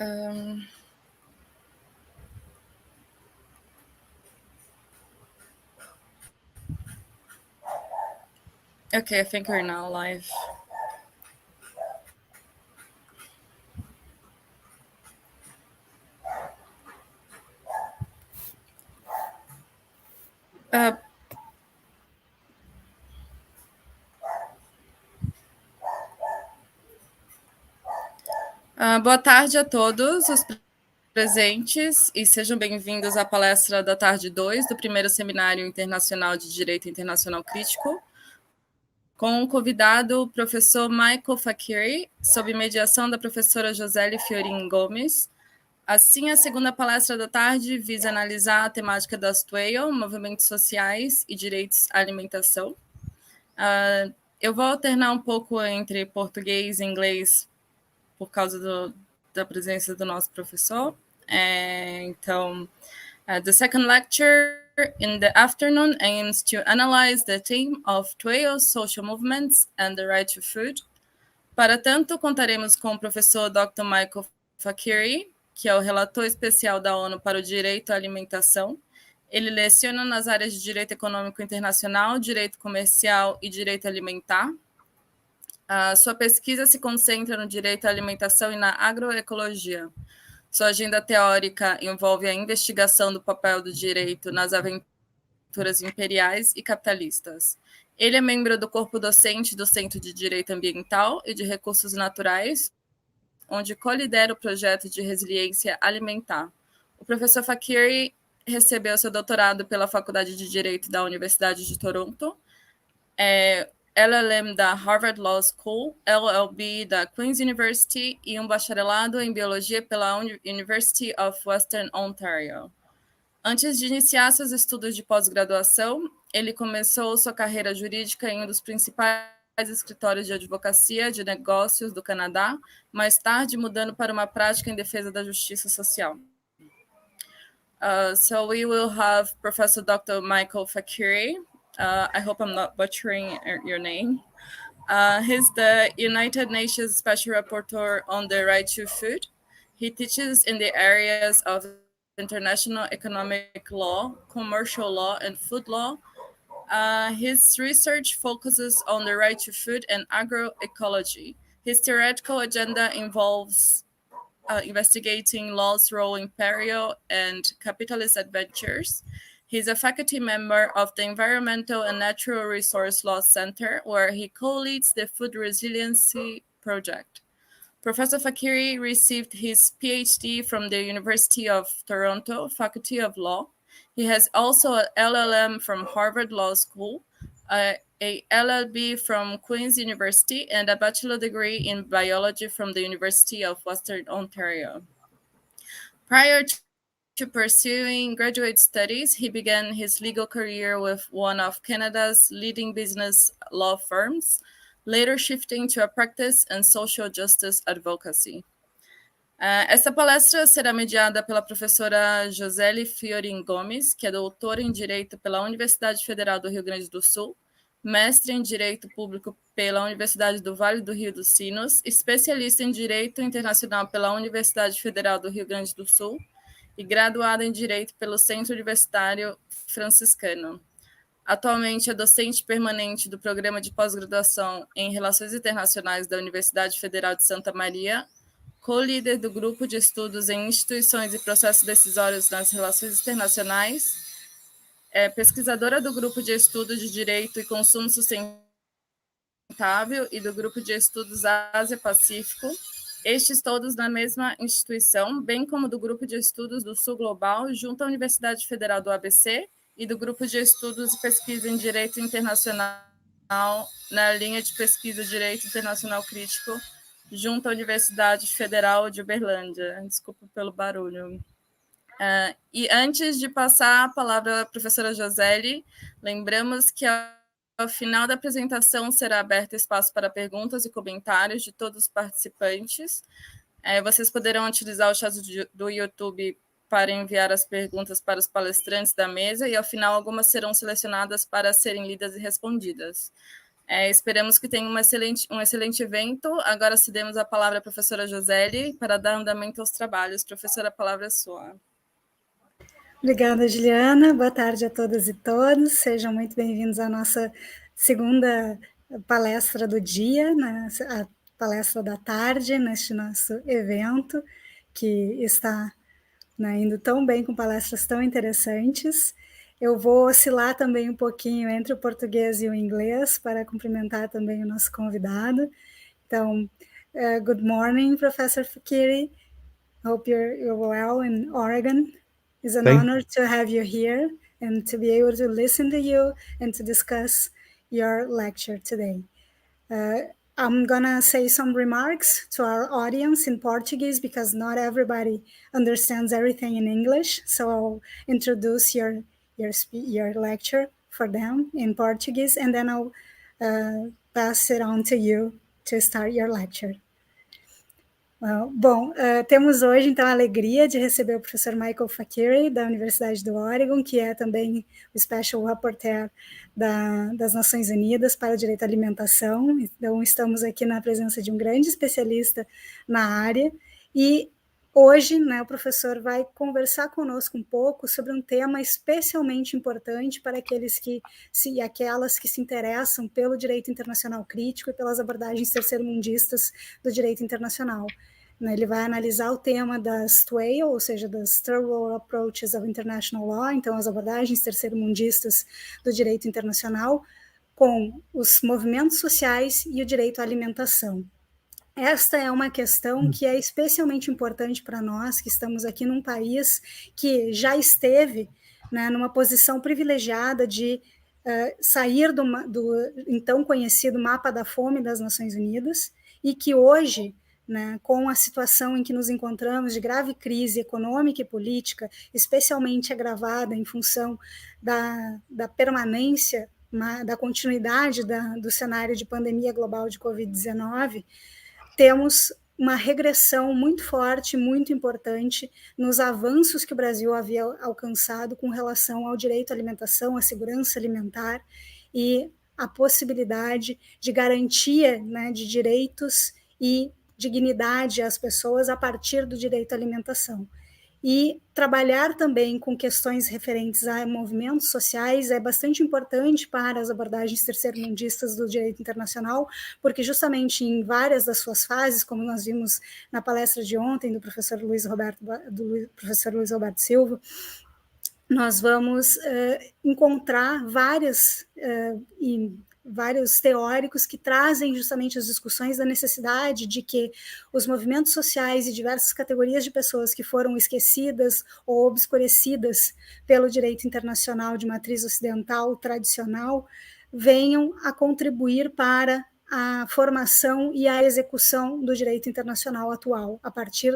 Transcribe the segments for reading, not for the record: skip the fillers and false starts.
Okay, I think we're now live. Boa tarde a todos os presentes e sejam bem-vindos à palestra da tarde 2 do primeiro Seminário Internacional de Direito Internacional Crítico, com o convidado o professor Michael Fakiri, sob mediação da professora Joseli Fiorin Gomes. Assim, a segunda palestra da tarde visa analisar a temática das TWAIL, movimentos sociais e direitos à alimentação. Eu vou alternar um pouco entre português e inglês por causa da presença do nosso professor. The second lecture in the afternoon aims to analyze the theme of TWAIL, social movements and the right to food. Para tanto, contaremos com o professor Dr. Michael Fakiri, que é o relator especial da ONU para o direito à alimentação. Ele leciona nas áreas de direito econômico internacional, direito comercial e direito alimentar. A sua pesquisa se concentra no direito à alimentação e na agroecologia. Sua agenda teórica envolve a investigação do papel do direito nas aventuras imperiais e capitalistas. Ele é membro do corpo docente do Centro de Direito Ambiental e de Recursos Naturais, onde colidera o projeto de resiliência alimentar. O professor Fakiri recebeu seu doutorado pela Faculdade de Direito da Universidade de Toronto, LLM da Harvard Law School, LLB da Queen's University e um bacharelado em Biologia pela University of Western Ontario. Antes de iniciar seus estudos de pós-graduação, ele começou sua carreira jurídica em um dos principais escritórios de advocacia de negócios do Canadá, mais tarde mudando para uma prática em defesa da justiça social. So we will have Professor Dr. Michael Fakiri. I hope I'm not butchering your name. He's the United Nations Special Rapporteur on the Right to Food. He teaches in the areas of international economic law, commercial law, and food law. His research focuses on the right to food and agroecology. His theoretical agenda involves investigating law's role in imperial and capitalist adventures. He's a faculty member of the Environmental and Natural Resource Law Center, where he co-leads the Food Resiliency Project. Professor Fakiri received his PhD from the University of Toronto, Faculty of Law. He has also an LLM from Harvard Law School, a LLB from Queen's University, and a bachelor degree in biology from the University of Western Ontario. Prior to pursuing graduate studies, he began his legal career with one of Canada's leading business law firms, later shifting to a practice in social justice advocacy. Esta palestra será mediada pela professora Joseli Fiorin Gomes, que é doutora em Direito pela Universidade Federal do Rio Grande do Sul, mestre em Direito Público pela Universidade do Vale do Rio dos Sinos, especialista em Direito Internacional pela Universidade Federal do Rio Grande do Sul e graduada em Direito pelo Centro Universitário Franciscano. Atualmente é docente permanente do Programa de Pós-Graduação em Relações Internacionais da Universidade Federal de Santa Maria, co-líder do Grupo de Estudos em Instituições e Processos Decisórios nas Relações Internacionais, é pesquisadora do Grupo de Estudos de Direito e Consumo Sustentável e do Grupo de Estudos Ásia-Pacífico, estes todos na mesma instituição, bem como do Grupo de Estudos do Sul Global, junto à Universidade Federal do ABC, e do Grupo de Estudos e Pesquisa em Direito Internacional, na linha de pesquisa Direito Internacional Crítico, junto à Universidade Federal de Uberlândia. Desculpa pelo barulho. E antes de passar a palavra à professora Joseli, lembramos que ao final da apresentação será aberto espaço para perguntas e comentários de todos os participantes. Vocês poderão utilizar o chat do YouTube para enviar as perguntas para os palestrantes da mesa e, ao final, algumas serão selecionadas para serem lidas e respondidas. Esperamos que tenha um excelente evento. Agora cedemos a palavra à professora Joseli para dar andamento aos trabalhos. Professora, a palavra é sua. Obrigada, Juliana. Boa tarde a todas e todos. Sejam muito bem-vindos à nossa segunda palestra do dia, a palestra da tarde, neste nosso evento, que está indo tão bem, com palestras tão interessantes. Eu vou oscilar também um pouquinho entre o português e o inglês, para cumprimentar também o nosso convidado. Então, good morning, Professor Fikiri. Hope you're well in Oregon. It's an honor to have you here and to be able to listen to you and to discuss your lecture today. I'm gonna say some remarks to our audience in Portuguese because not everybody understands everything in English. So I'll introduce your lecture for them in Portuguese, and then I'll pass it on to you to start your lecture. Bom, temos hoje, então, a alegria de receber o professor Michael Fakiri, da Universidade do Oregon, que é também o Special Rapporteur das Nações Unidas para o Direito à Alimentação. Então, estamos aqui na presença de um grande especialista na área, e hoje, o professor vai conversar conosco um pouco sobre um tema especialmente importante para aqueles e aquelas que se interessam pelo direito internacional crítico e pelas abordagens terceiro-mundistas do direito internacional. Ele vai analisar o tema das TWAIL, ou seja, das Third World Approaches of International Law, então as abordagens terceiro-mundistas do direito internacional, com os movimentos sociais e o direito à alimentação. Esta é uma questão que é especialmente importante para nós, que estamos aqui num país que já esteve numa posição privilegiada de sair do então conhecido mapa da fome das Nações Unidas, e que hoje, com a situação em que nos encontramos de grave crise econômica e política, especialmente agravada em função da permanência, da continuidade do cenário de pandemia global de Covid-19, temos uma regressão muito forte, muito importante nos avanços que o Brasil havia alcançado com relação ao direito à alimentação, à segurança alimentar e a possibilidade de garantia de direitos e dignidade às pessoas a partir do direito à alimentação. E trabalhar também com questões referentes a movimentos sociais é bastante importante para as abordagens terceiro-mundistas do direito internacional, porque justamente em várias das suas fases, como nós vimos na palestra de ontem do professor Luiz Roberto Silva, nós vamos encontrar vários teóricos que trazem justamente as discussões da necessidade de que os movimentos sociais e diversas categorias de pessoas que foram esquecidas ou obscurecidas pelo direito internacional de matriz ocidental tradicional venham a contribuir para a formação e a execução do direito internacional atual, a partir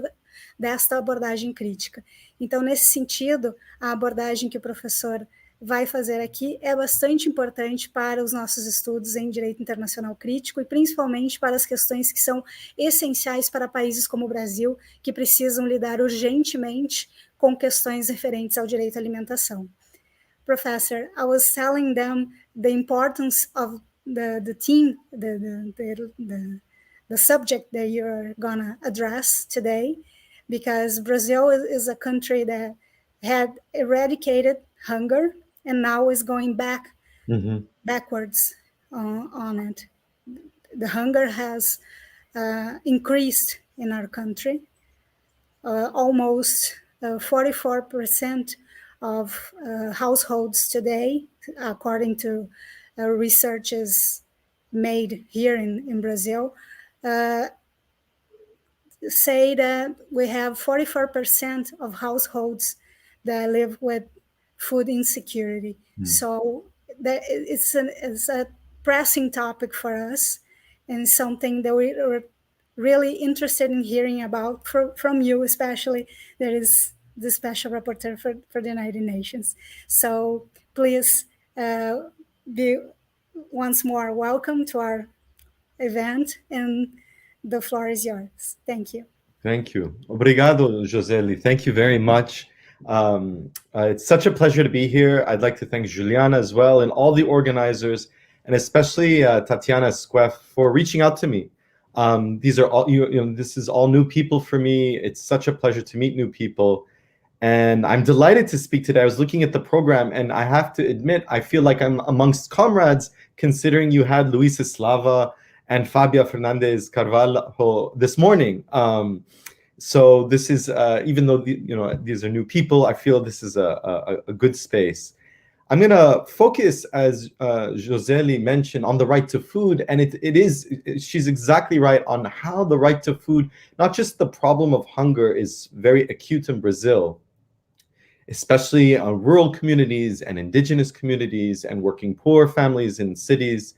desta abordagem crítica. Então, nesse sentido, a abordagem que o professor vai fazer aqui é bastante importante para os nossos estudos em direito internacional crítico e principalmente para as questões que são essenciais para países como o Brasil, que precisam lidar urgentemente com questões referentes ao direito à alimentação. Professor, I was telling them the importance of the theme, the subject that you're gonna address today, because Brazil is a country that had eradicated hunger and now is going backwards on it. The hunger has increased in our country. Almost 44% of households today, according to researches made here in Brazil, say that we have 44% of households that live with food insecurity. So it's a pressing topic for us and something that we're really interested in hearing about from you, especially that is the Special Rapporteur for the United Nations. So please be once more welcome to our event, and the floor is yours. Thank you. Thank you. Obrigado, Joseli. Thank you very much. It's such a pleasure to be here. I'd like to thank Juliana as well and all the organizers and especially Tatiana Squeff for reaching out to me. These are all, this is all new people for me. It's such a pleasure to meet new people. And I'm delighted to speak today. I was looking at the program, and I have to admit, I feel like I'm amongst comrades, considering you had Luis Eslava and Fabia Fernandez Carvalho this morning. So this is, even though these are new people, I feel this is a good space. I'm going to focus, as Joseli mentioned, on the right to food, and she's exactly right on how the right to food, not just the problem of hunger, is very acute in Brazil, especially rural communities and indigenous communities and working poor families in cities.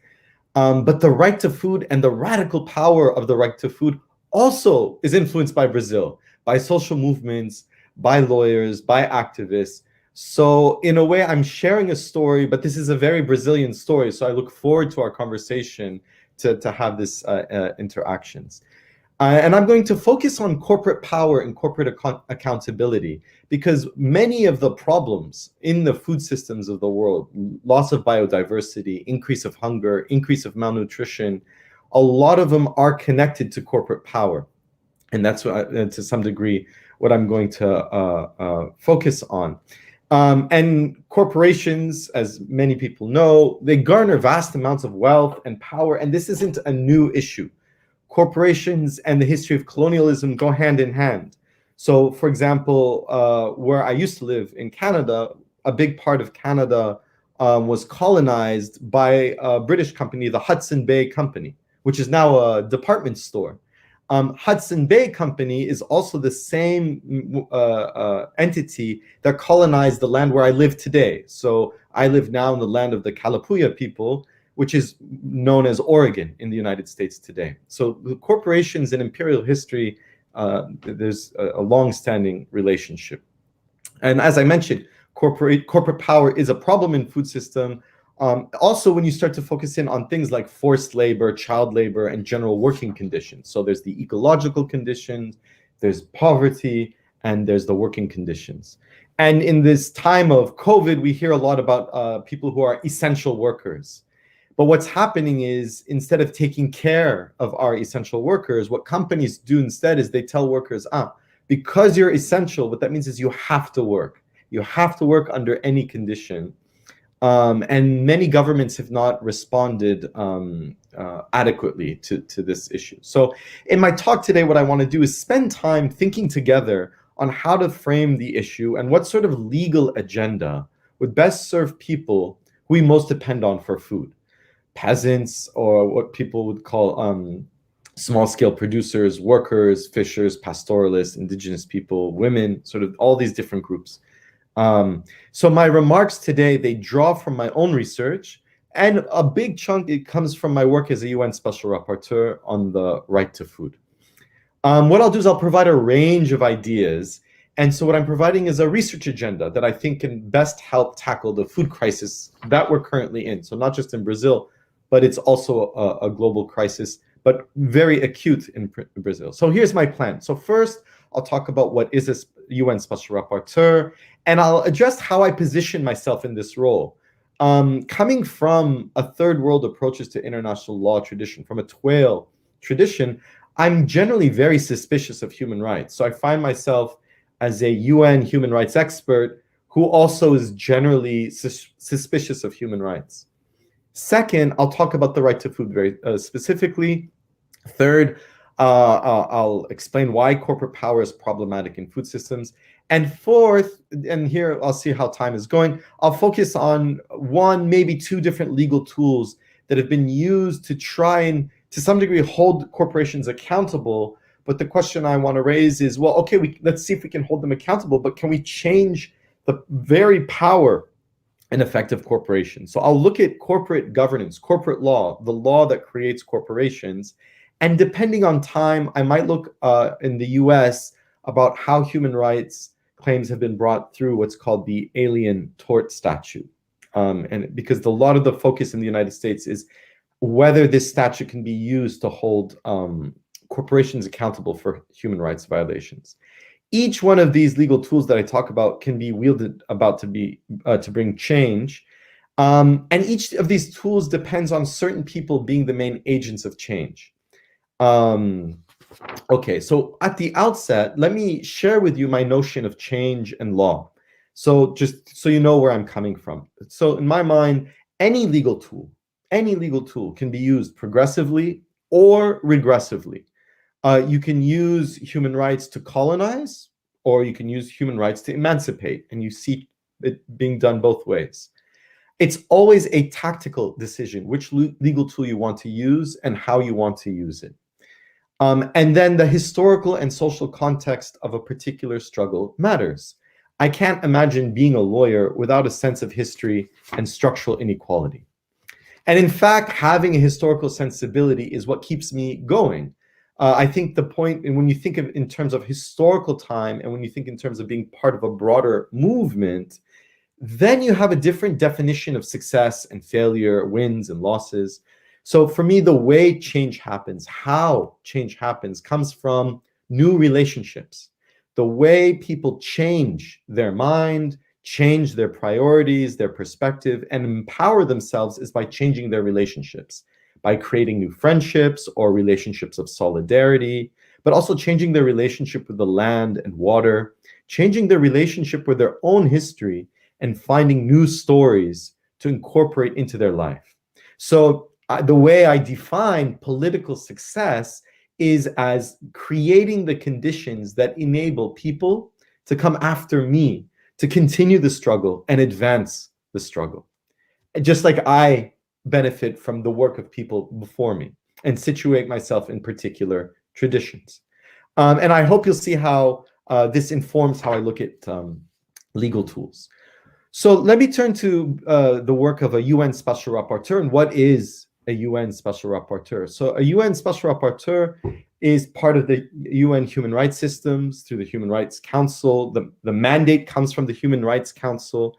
But the right to food and the radical power of the right to food also is influenced by Brazil, by social movements, by lawyers, by activists. So in a way, I'm sharing a story, but this is a very Brazilian story. So I look forward to our conversation to have this interactions. And I'm going to focus on corporate power and corporate accountability, because many of the problems in the food systems of the world, loss of biodiversity, increase of hunger, increase of malnutrition, a lot of them are connected to corporate power. And that's what, to some degree, what I'm going to focus on. And corporations, as many people know, they garner vast amounts of wealth and power, and this isn't a new issue. Corporations and the history of colonialism go hand in hand. So, for example, where I used to live in Canada, a big part of Canada was colonized by a British company, the Hudson Bay Company, which is now a department store. Hudson Bay Company is also the same entity that colonized the land where I live today. So I live now in the land of the Kalapuya people, which is known as Oregon in the United States today. So the corporations in imperial history, there's a long-standing relationship. And as I mentioned, corporate power is a problem in food system. Also, when you start to focus in on things like forced labor, child labor, and general working conditions. So there's the ecological conditions, there's poverty, and there's the working conditions. And in this time of COVID, we hear a lot about people who are essential workers. But what's happening is, instead of taking care of our essential workers, what companies do instead is they tell workers, because you're essential, what that means is you have to work. You have to work under any condition. And many governments have not responded adequately to this issue. So in my talk today, what I want to do is spend time thinking together on how to frame the issue and what sort of legal agenda would best serve people who we most depend on for food. Peasants, or what people would call small-scale producers, workers, fishers, pastoralists, indigenous people, women, sort of all these different groups. So my remarks today, they draw from my own research, and a big chunk, it comes from my work as a UN Special Rapporteur on the right to food. What I'll do is I'll provide a range of ideas. And so what I'm providing is a research agenda that I think can best help tackle the food crisis that we're currently in. So not just in Brazil, but it's also a global crisis, but very acute in Brazil. So here's my plan. So first, I'll talk about what is a UN Special Rapporteur, and I'll address how I position myself in this role. Coming from a third world approaches to international law tradition, from a TWAIL tradition, I'm generally very suspicious of human rights. So I find myself as a UN human rights expert who also is generally suspicious of human rights. Second, I'll talk about the right to food very specifically. Third, I'll explain why corporate power is problematic in food systems. And fourth, and here I'll see how time is going, I'll focus on one, maybe two different legal tools that have been used to try and, to some degree, hold corporations accountable. But the question I want to raise is, well, okay, let's see if we can hold them accountable, but can we change the very power and effect of corporations? So I'll look at corporate governance, corporate law, the law that creates corporations. And depending on time, I might look in the US about how human rights claims have been brought through what's called the Alien Tort Statute. And because a lot of the focus in the United States is whether this statute can be used to hold corporations accountable for human rights violations. Each one of these legal tools that I talk about can be wielded to bring change. And each of these tools depends on certain people being the main agents of change. Okay, so at the outset, let me share with you my notion of change and law. So just so you know where I'm coming from. So in my mind, any legal tool can be used progressively or regressively. You can use human rights to colonize, or you can use human rights to emancipate, and you see it being done both ways. It's always a tactical decision which legal tool you want to use and how you want to use it. And then the historical and social context of a particular struggle matters. I can't imagine being a lawyer without a sense of history and structural inequality. And in fact, having a historical sensibility is what keeps me going. I think the point, and when you think of in terms of historical time, and when you think in terms of being part of a broader movement, then you have a different definition of success and failure, wins and losses. So for me, the way change happens, how change happens, comes from new relationships. The way people change their mind, change their priorities, their perspective, and empower themselves is by changing their relationships, by creating new friendships or relationships of solidarity, but also changing their relationship with the land and water, changing their relationship with their own history, and finding new stories to incorporate into their life. So the way I define political success is as creating the conditions that enable people to come after me, to continue the struggle and advance the struggle. Just like I benefit from the work of people before me and situate myself in particular traditions. And I hope you'll see how this informs how I look at legal tools. So let me turn to the work of a UN Special Rapporteur. And what is a UN Special Rapporteur? So a UN Special Rapporteur is part of the UN human rights systems through the Human Rights Council. The mandate comes from the Human Rights Council.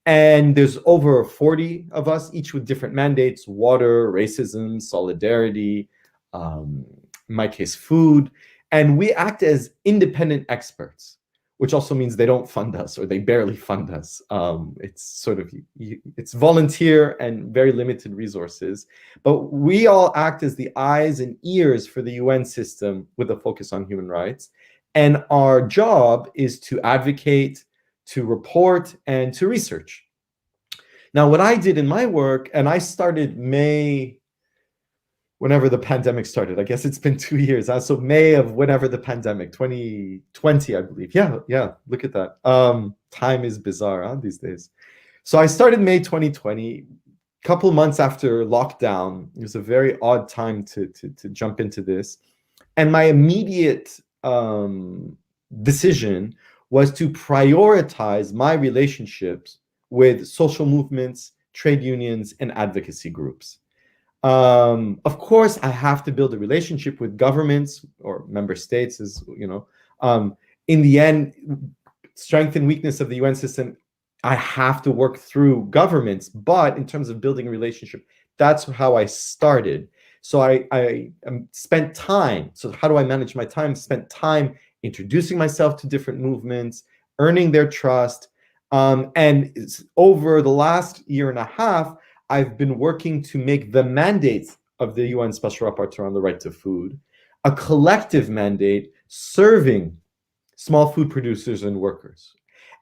And there's over 40 of us, each with different mandates: water, racism, solidarity, in my case, food. And we act as independent experts, which also means they don't fund us, or they barely fund us. It's sort of, it's volunteer and very limited resources. But we all act as the eyes and ears for the UN system with a focus on human rights. And our job is to advocate, to report, and to research. Now, what I did in my work, and I started May, whenever the pandemic started. I guess it's been 2 years. So May of whenever the pandemic, 2020, I believe. Yeah, look at that. Time is bizarre these days. So I started May 2020, a couple months after lockdown. It was a very odd time to jump into this. And my immediate decision was to prioritize my relationships with social movements, trade unions, and advocacy groups. Of course, I have to build a relationship with governments or member states, as you know. In the end, strength and weakness of the UN system, I have to work through governments. But in terms of building a relationship, that's how I started. So I spent time. So how do I manage my time? Spent time introducing myself to different movements, earning their trust. And over the last year and a half, I've been working to make the mandate of the UN Special Rapporteur on the right to food a collective mandate serving small food producers and workers.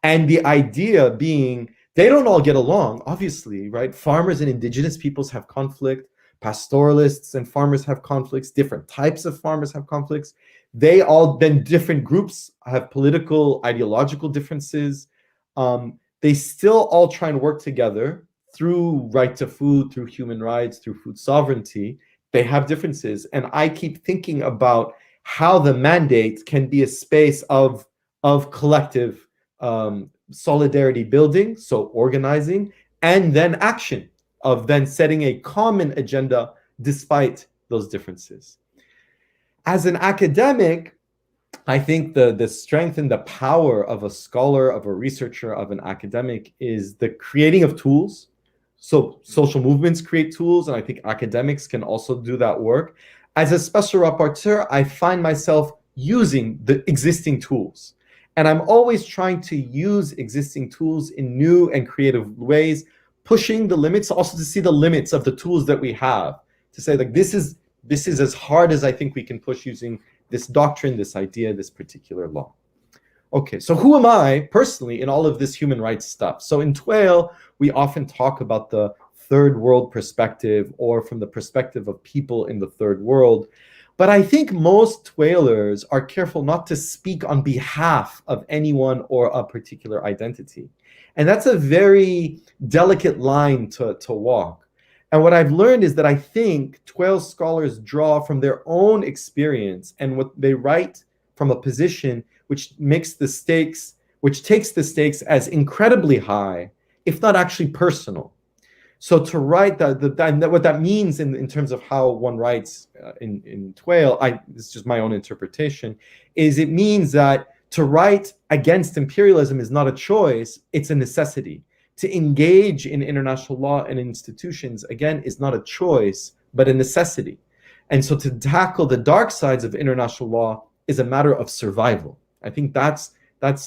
And the idea being, they don't all get along, obviously, right? Farmers and indigenous peoples have conflict, pastoralists and farmers have conflicts, different types of farmers have conflicts. Then different groups have political, ideological differences. They still all try and work together through right to food, through human rights, through food sovereignty. They have differences. And I keep thinking about how the mandate can be a space of collective solidarity building, so organizing, and then action, of then setting a common agenda despite those differences. As an academic, I think the strength and the power of a scholar, of a researcher, of an academic is the creating of tools. So social movements create tools, and I think academics can also do that work. As a special rapporteur, I find myself using the existing tools. And I'm always trying to use existing tools in new and creative ways, pushing the limits, also to see the limits of the tools that we have, to say like, this is as hard as I think we can push using this doctrine, this idea, this particular law. Okay, so who am I personally in all of this human rights stuff? So in TWAIL, we often talk about the third world perspective, or from the perspective of people in the third world. But I think most TWAILers are careful not to speak on behalf of anyone or a particular identity. And that's a very delicate line to walk. And what I've learned is that I think TWAIL scholars draw from their own experience and what they write from a position which takes the stakes as incredibly high, if not actually personal. So to write what that means in terms of how one writes in TWAIL, this is just my own interpretation, is it means that to write against imperialism is not a choice, it's a necessity. To engage in international law and institutions, again, is not a choice, but a necessity. And so to tackle the dark sides of international law is a matter of survival. I think that's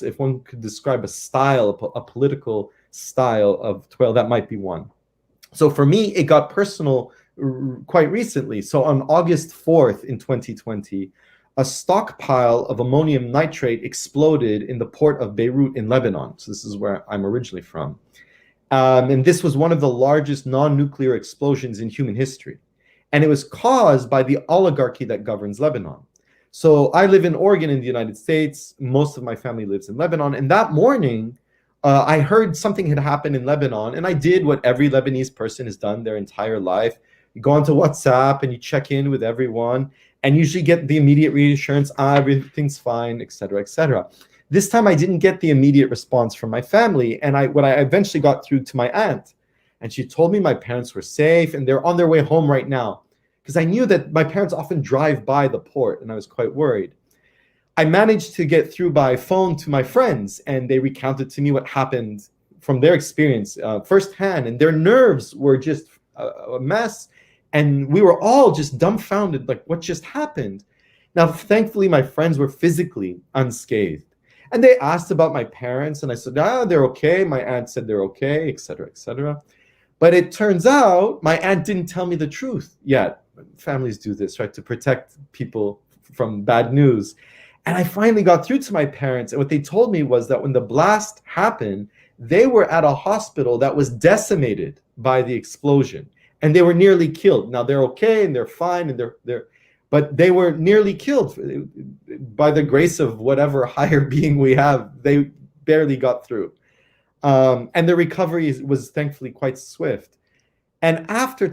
if one could describe a style, a political style of TWAIL, that might be one. So for me, it got personal quite recently. So on August 4th in 2020, a stockpile of ammonium nitrate exploded in the port of Beirut in Lebanon. So this is where I'm originally from. And this was one of the largest non-nuclear explosions in human history. And it was caused by the oligarchy that governs Lebanon. So I live in Oregon in the United States. Most of my family lives in Lebanon. And that morning, I heard something had happened in Lebanon. And I did what every Lebanese person has done their entire life. You go onto WhatsApp and you check in with everyone and usually get the immediate reassurance, everything's fine, et cetera, et cetera. This time I didn't get the immediate response from my family. And what I eventually got through to my aunt. And she told me my parents were safe and they're on their way home right now. Because I knew that my parents often drive by the port and I was quite worried. I managed to get through by phone to my friends and they recounted to me what happened from their experience firsthand, and their nerves were just a mess. And we were all just dumbfounded, like what just happened? Now, thankfully, my friends were physically unscathed. And they asked about my parents and I said, they're okay. My aunt said they're okay, et cetera, et cetera. But it turns out my aunt didn't tell me the truth yet. Families do this, right, to protect people from bad news. And I finally got through to my parents. And what they told me was that when the blast happened, they were at a hospital that was decimated by the explosion. And they were nearly killed. Now they're okay and they're fine, and but they were nearly killed by the grace of whatever higher being we have. They barely got through. And the recovery was thankfully quite swift. And after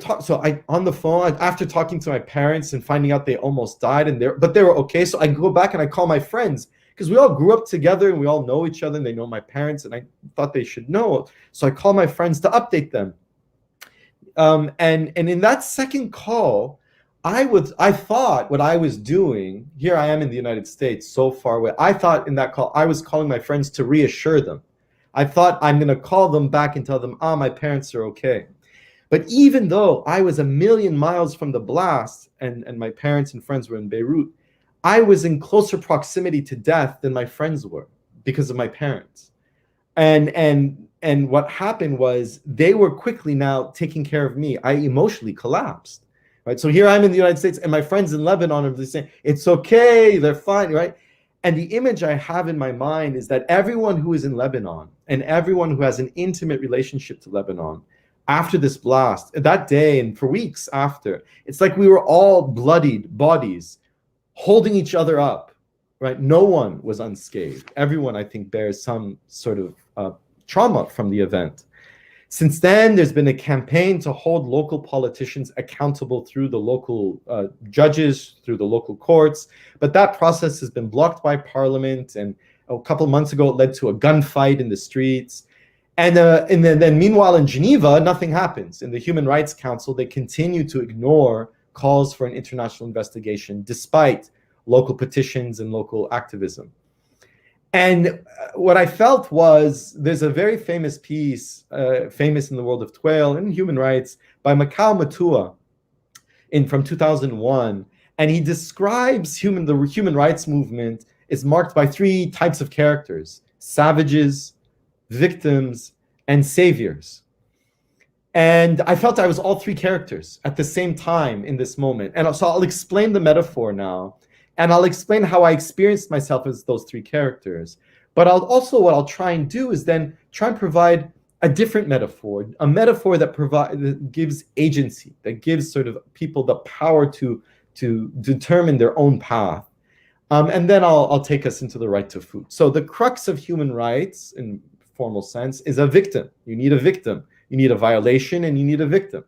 on the phone, after talking to my parents and finding out they almost died, but they were okay. So I go back and I call my friends, because we all grew up together and we all know each other and they know my parents and I thought they should know. So I call my friends to update them. And in that second call, I thought what I was doing, here I am in the United States, so far away. I thought in that call, I was calling my friends to reassure them. I thought I'm going to call them back and tell them, my parents are okay. But even though I was a million miles from the blast and my parents and friends were in Beirut, I was in closer proximity to death than my friends were because of my parents. And what happened was they were quickly now taking care of me. I emotionally collapsed, right? So here I'm in the United States and my friends in Lebanon are saying, it's okay, they're fine, right? And the image I have in my mind is that everyone who is in Lebanon and everyone who has an intimate relationship to Lebanon, after this blast, that day and for weeks after, it's like we were all bloodied bodies holding each other up, right? No one was unscathed. Everyone, I think, bears some sort of trauma from the event. Since then, there's been a campaign to hold local politicians accountable through the local judges, through the local courts, but that process has been blocked by parliament, and a couple of months ago, it led to a gunfight in the streets. And then meanwhile, in Geneva, nothing happens. In the Human Rights Council, they continue to ignore calls for an international investigation, despite local petitions and local activism. And what I felt was, there's a very famous piece, famous in the world of TWAIL and human rights, by Macau Matua from 2001. And he describes the human rights movement is marked by three types of characters: savages, victims, and saviors. And I felt I was all three characters at the same time in this moment. And so I'll explain the metaphor now, and I'll explain how I experienced myself as those three characters. But what I'll try and do is then try and provide a different metaphor, a metaphor that gives agency, that gives sort of people the power to determine their own path. And then I'll take us into the right to food. So the crux of human rights, in formal sense, is a victim. You need a victim. You need a violation, and you need a victim.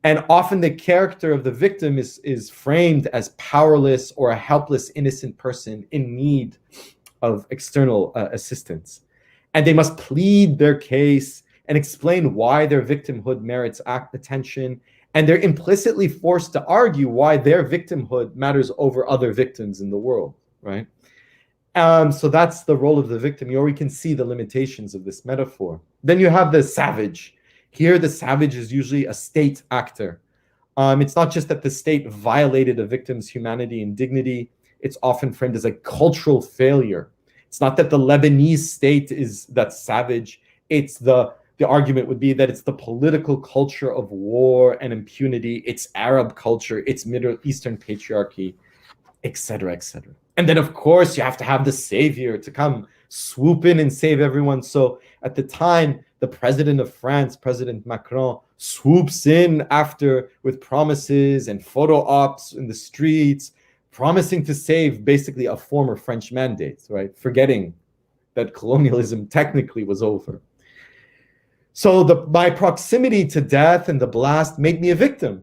And often the character of the victim is framed as powerless or a helpless, innocent person in need of external assistance. And they must plead their case and explain why their victimhood merits attention. And they're implicitly forced to argue why their victimhood matters over other victims in the world, right? So that's the role of the victim. Or we can see the limitations of this metaphor. Then you have the savage. Here, the savage is usually a state actor. It's not just that the state violated a victim's humanity and dignity. It's often framed as a cultural failure. It's not that the Lebanese state that's savage. It's the argument would be that it's the political culture of war and impunity. It's Arab culture. It's Middle Eastern patriarchy, etc., etc. And then, of course, you have to have the savior to come swoop in and save everyone. So at the time, the president of France, President Macron, swoops in with promises and photo ops in the streets, promising to save basically a former French mandate, right? Forgetting that colonialism technically was over. So my proximity to death and the blast made me a victim.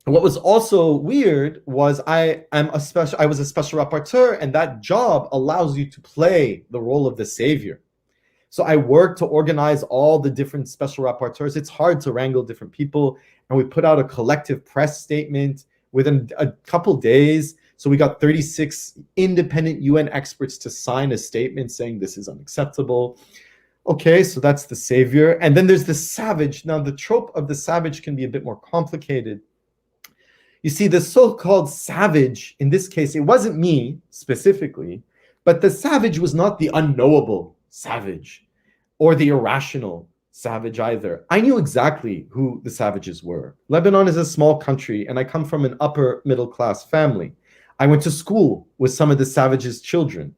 And what was also weird was I was a special rapporteur, and that job allows you to play the role of the savior. So I worked to organize all the different special rapporteurs. It's hard to wrangle different people. And we put out a collective press statement within a couple days. So we got 36 independent UN experts to sign a statement saying this is unacceptable. Okay, so that's the savior. And then there's the savage. Now, the trope of the savage can be a bit more complicated. You see, the so-called savage, in this case, it wasn't me specifically, but the savage was not the unknowable savage or the irrational savage either. I knew exactly who the savages were. Lebanon is a small country, and I come from an upper middle class family. I went to school with some of the savages' children.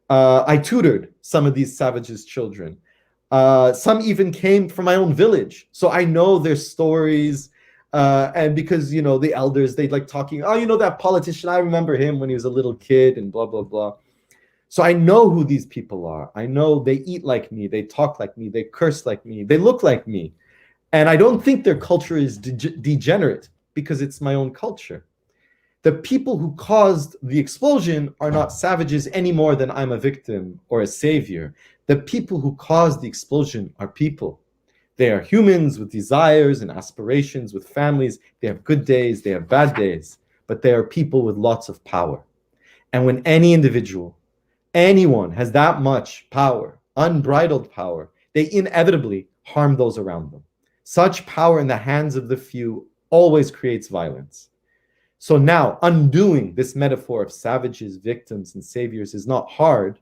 I tutored some of these savages' children. Some even came from my own village. So I know their stories. And because, the elders, they'd like talking, that politician, I remember him when he was a little kid and blah, blah, blah. So I know who these people are. I know they eat like me. They talk like me. They curse like me. They look like me. And I don't think their culture is degenerate because it's my own culture. The people who caused the explosion are not savages any more than I'm a victim or a savior. The people who caused the explosion are people. They are humans with desires and aspirations, with families. They have good days, they have bad days, but they are people with lots of power. And when any individual, anyone has that much power, unbridled power, they inevitably harm those around them. Such power in the hands of the few always creates violence. So now, undoing this metaphor of savages, victims, and saviors is not hard.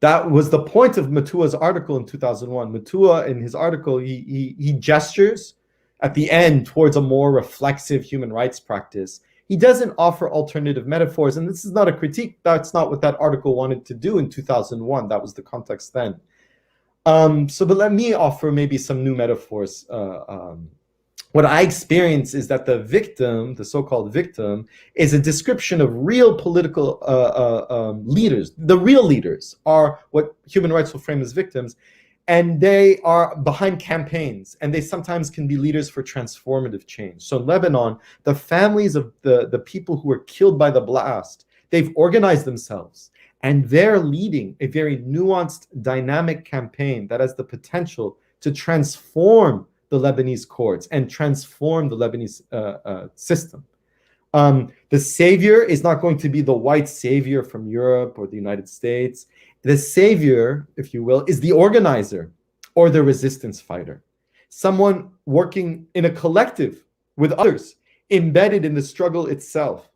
That was the point of Matua's article in 2001. Matua, in his article, he gestures at the end towards a more reflexive human rights practice. He doesn't offer alternative metaphors, and this is not a critique. That's not what that article wanted to do in 2001. That was the context then. But let me offer maybe some new metaphors. What I experience is that the victim, the so-called victim, is a description of real political leaders. The real leaders are what human rights will frame as victims, and they are behind campaigns, and they sometimes can be leaders for transformative change. So in Lebanon, the families of the people who were killed by the blast, they've organized themselves, and they're leading a very nuanced, dynamic campaign that has the potential to transform the Lebanese courts and transform the Lebanese system. The savior is not going to be the white savior from Europe or the United States. The savior, if you will, is the organizer or the resistance fighter. Someone working in a collective with others, embedded in the struggle itself,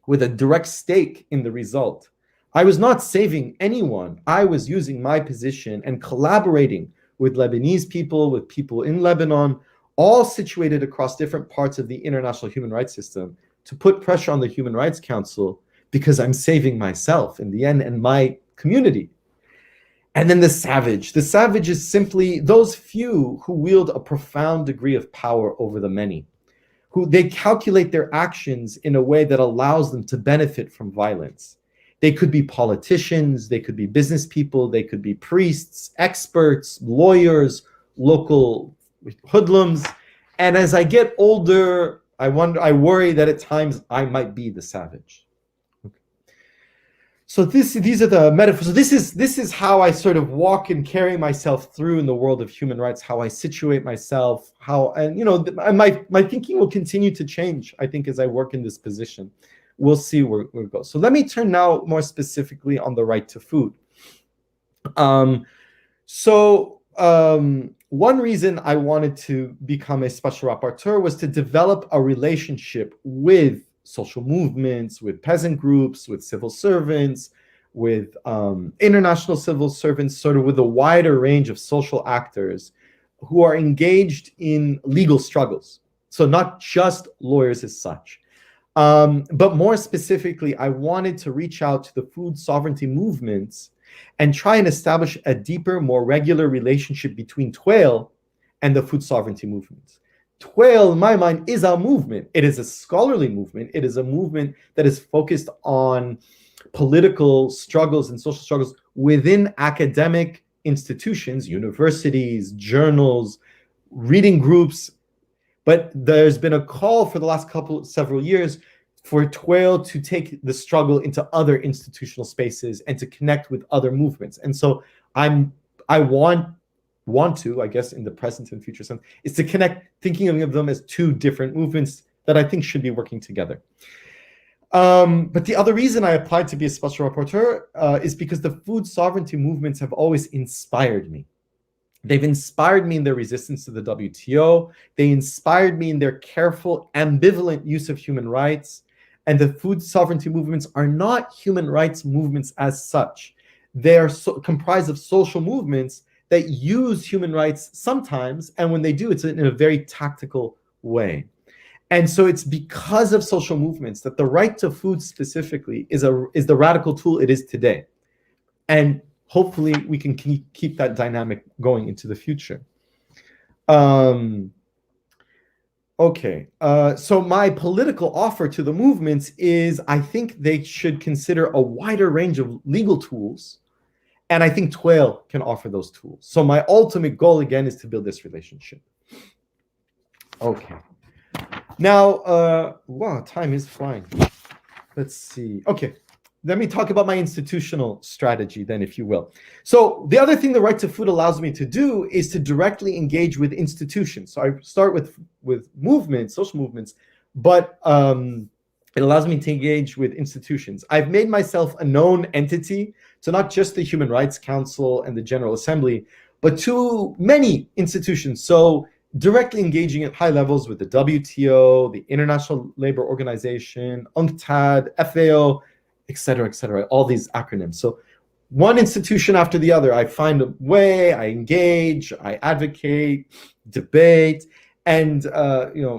with a direct stake in the result. I was not saving anyone. I was using my position and collaborating with Lebanese people, with people in Lebanon, all situated across different parts of the international human rights system, to put pressure on the Human Rights Council because I'm saving myself in the end and my community. And then the savage. The savage is simply those few who wield a profound degree of power over the many, who they calculate their actions in a way that allows them to benefit from violence. They could be politicians, they could be business people, they could be priests, experts, lawyers, local hoodlums. And as I get older, I worry that at times I might be the savage. Okay. So these are the metaphors. So this is how I sort of walk and carry myself through in the world of human rights, how I situate myself, my thinking will continue to change, I think, as I work in this position. We'll see where it goes. So let me turn now more specifically on the right to food. One reason I wanted to become a special rapporteur was to develop a relationship with social movements, with peasant groups, with civil servants, with international civil servants, sort of with a wider range of social actors who are engaged in legal struggles. So not just lawyers as such. But more specifically, I wanted to reach out to the food sovereignty movements and try and establish a deeper, more regular relationship between TWAIL and the food sovereignty movements. TWAIL, in my mind, is a movement. It is a scholarly movement. It is a movement that is focused on political struggles and social struggles within academic institutions, universities, journals, reading groups. But there's been a call for the last several years for TWAIL to take the struggle into other institutional spaces and to connect with other movements. And so I want to, I guess, in the present and future sense, is to connect, thinking of them as two different movements that I think should be working together. But the other reason I applied to be a special rapporteur is because the food sovereignty movements have always inspired me. They've inspired me in their resistance to the WTO. They inspired me in their careful, ambivalent use of human rights. And the food sovereignty movements are not human rights movements as such. They are comprised of social movements that use human rights sometimes, and when they do, it's in a very tactical way. And so it's because of social movements that the right to food specifically is the radical tool it is today. And hopefully we can keep that dynamic going into the future. So my political offer to the movements is I think they should consider a wider range of legal tools, and I think TWAIL can offer those tools. So my ultimate goal, again, is to build this relationship. Okay. Now, wow, time is flying. Let's see. Okay. Let me talk about my institutional strategy then, if you will. So the other thing the right to food allows me to do is to directly engage with institutions. So I start with movements, social movements, but it allows me to engage with institutions. I've made myself a known entity to not just the Human Rights Council and the General Assembly, but to many institutions. So directly engaging at high levels with the WTO, the International Labor Organization, UNCTAD, FAO, et cetera, all these acronyms. So one institution after the other, I find a way, I engage, I advocate, debate, and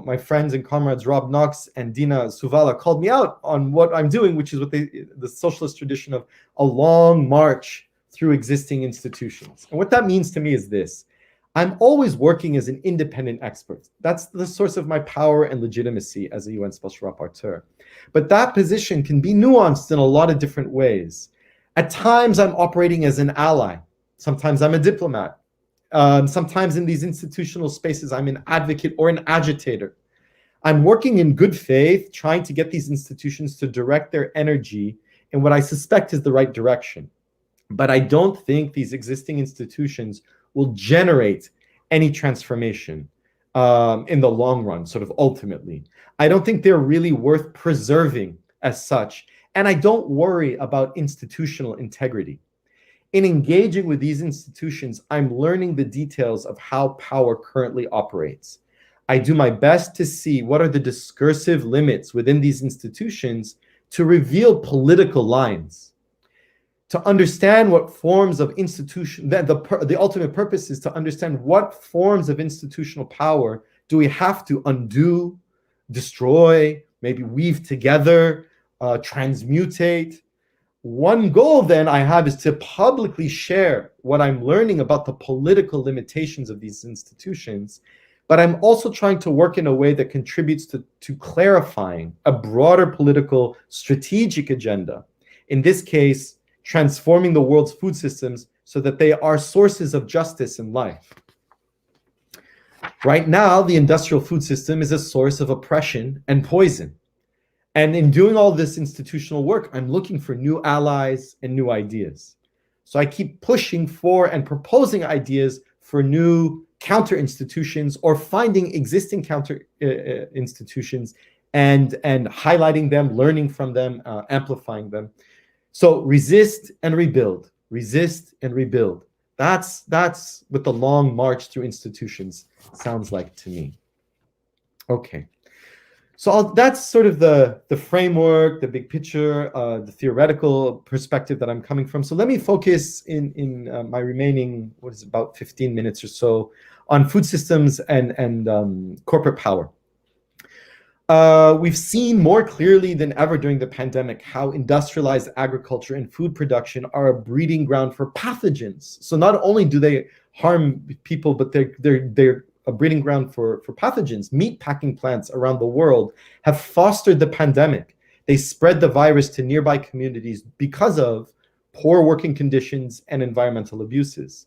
my friends and comrades Rob Knox and Dina Suvala called me out on what I'm doing, which is what the socialist tradition of a long march through existing institutions. And what that means to me is this: I'm always working as an independent expert. That's the source of my power and legitimacy as a UN Special Rapporteur. But that position can be nuanced in a lot of different ways. At times, I'm operating as an ally. Sometimes I'm a diplomat. Sometimes in these institutional spaces, I'm an advocate or an agitator. I'm working in good faith, trying to get these institutions to direct their energy in what I suspect is the right direction. But I don't think these existing institutions will generate any transformation in the long run, sort of ultimately. I don't think they're really worth preserving as such. And I don't worry about institutional integrity. In engaging with these institutions, I'm learning the details of how power currently operates. I do my best to see what are the discursive limits within these institutions to reveal political lines, to understand what forms of institution, the ultimate purpose is to understand what forms of institutional power do we have to undo, destroy, maybe weave together, transmutate. One goal then I have is to publicly share what I'm learning about the political limitations of these institutions, but I'm also trying to work in a way that contributes to clarifying a broader political strategic agenda. In this case, transforming the world's food systems so that they are sources of justice in life. Right now, the industrial food system is a source of oppression and poison. And in doing all this institutional work, I'm looking for new allies and new ideas. So I keep pushing for and proposing ideas for new counter institutions, or finding existing counter institutions and highlighting them, learning from them, amplifying them. So resist and rebuild, resist and rebuild. That's what the long march through institutions sounds like to me. Okay. So that's sort of the framework, the big picture, the theoretical perspective that I'm coming from. So let me focus in my remaining, about 15 minutes or so, on food systems and corporate power. We've seen more clearly than ever during the pandemic how industrialized agriculture and food production are a breeding ground for pathogens. So not only do they harm people, but they're a breeding ground for pathogens. Meat packing plants around the world have fostered the pandemic. They spread the virus to nearby communities because of poor working conditions and environmental abuses.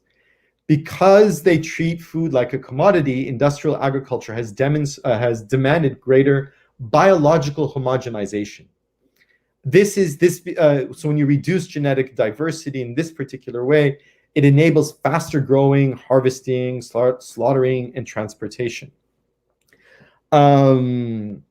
Because they treat food like a commodity, industrial agriculture has demanded greater biological homogenization. So when you reduce genetic diversity in this particular way, it enables faster growing, harvesting, slaughtering, and transportation. In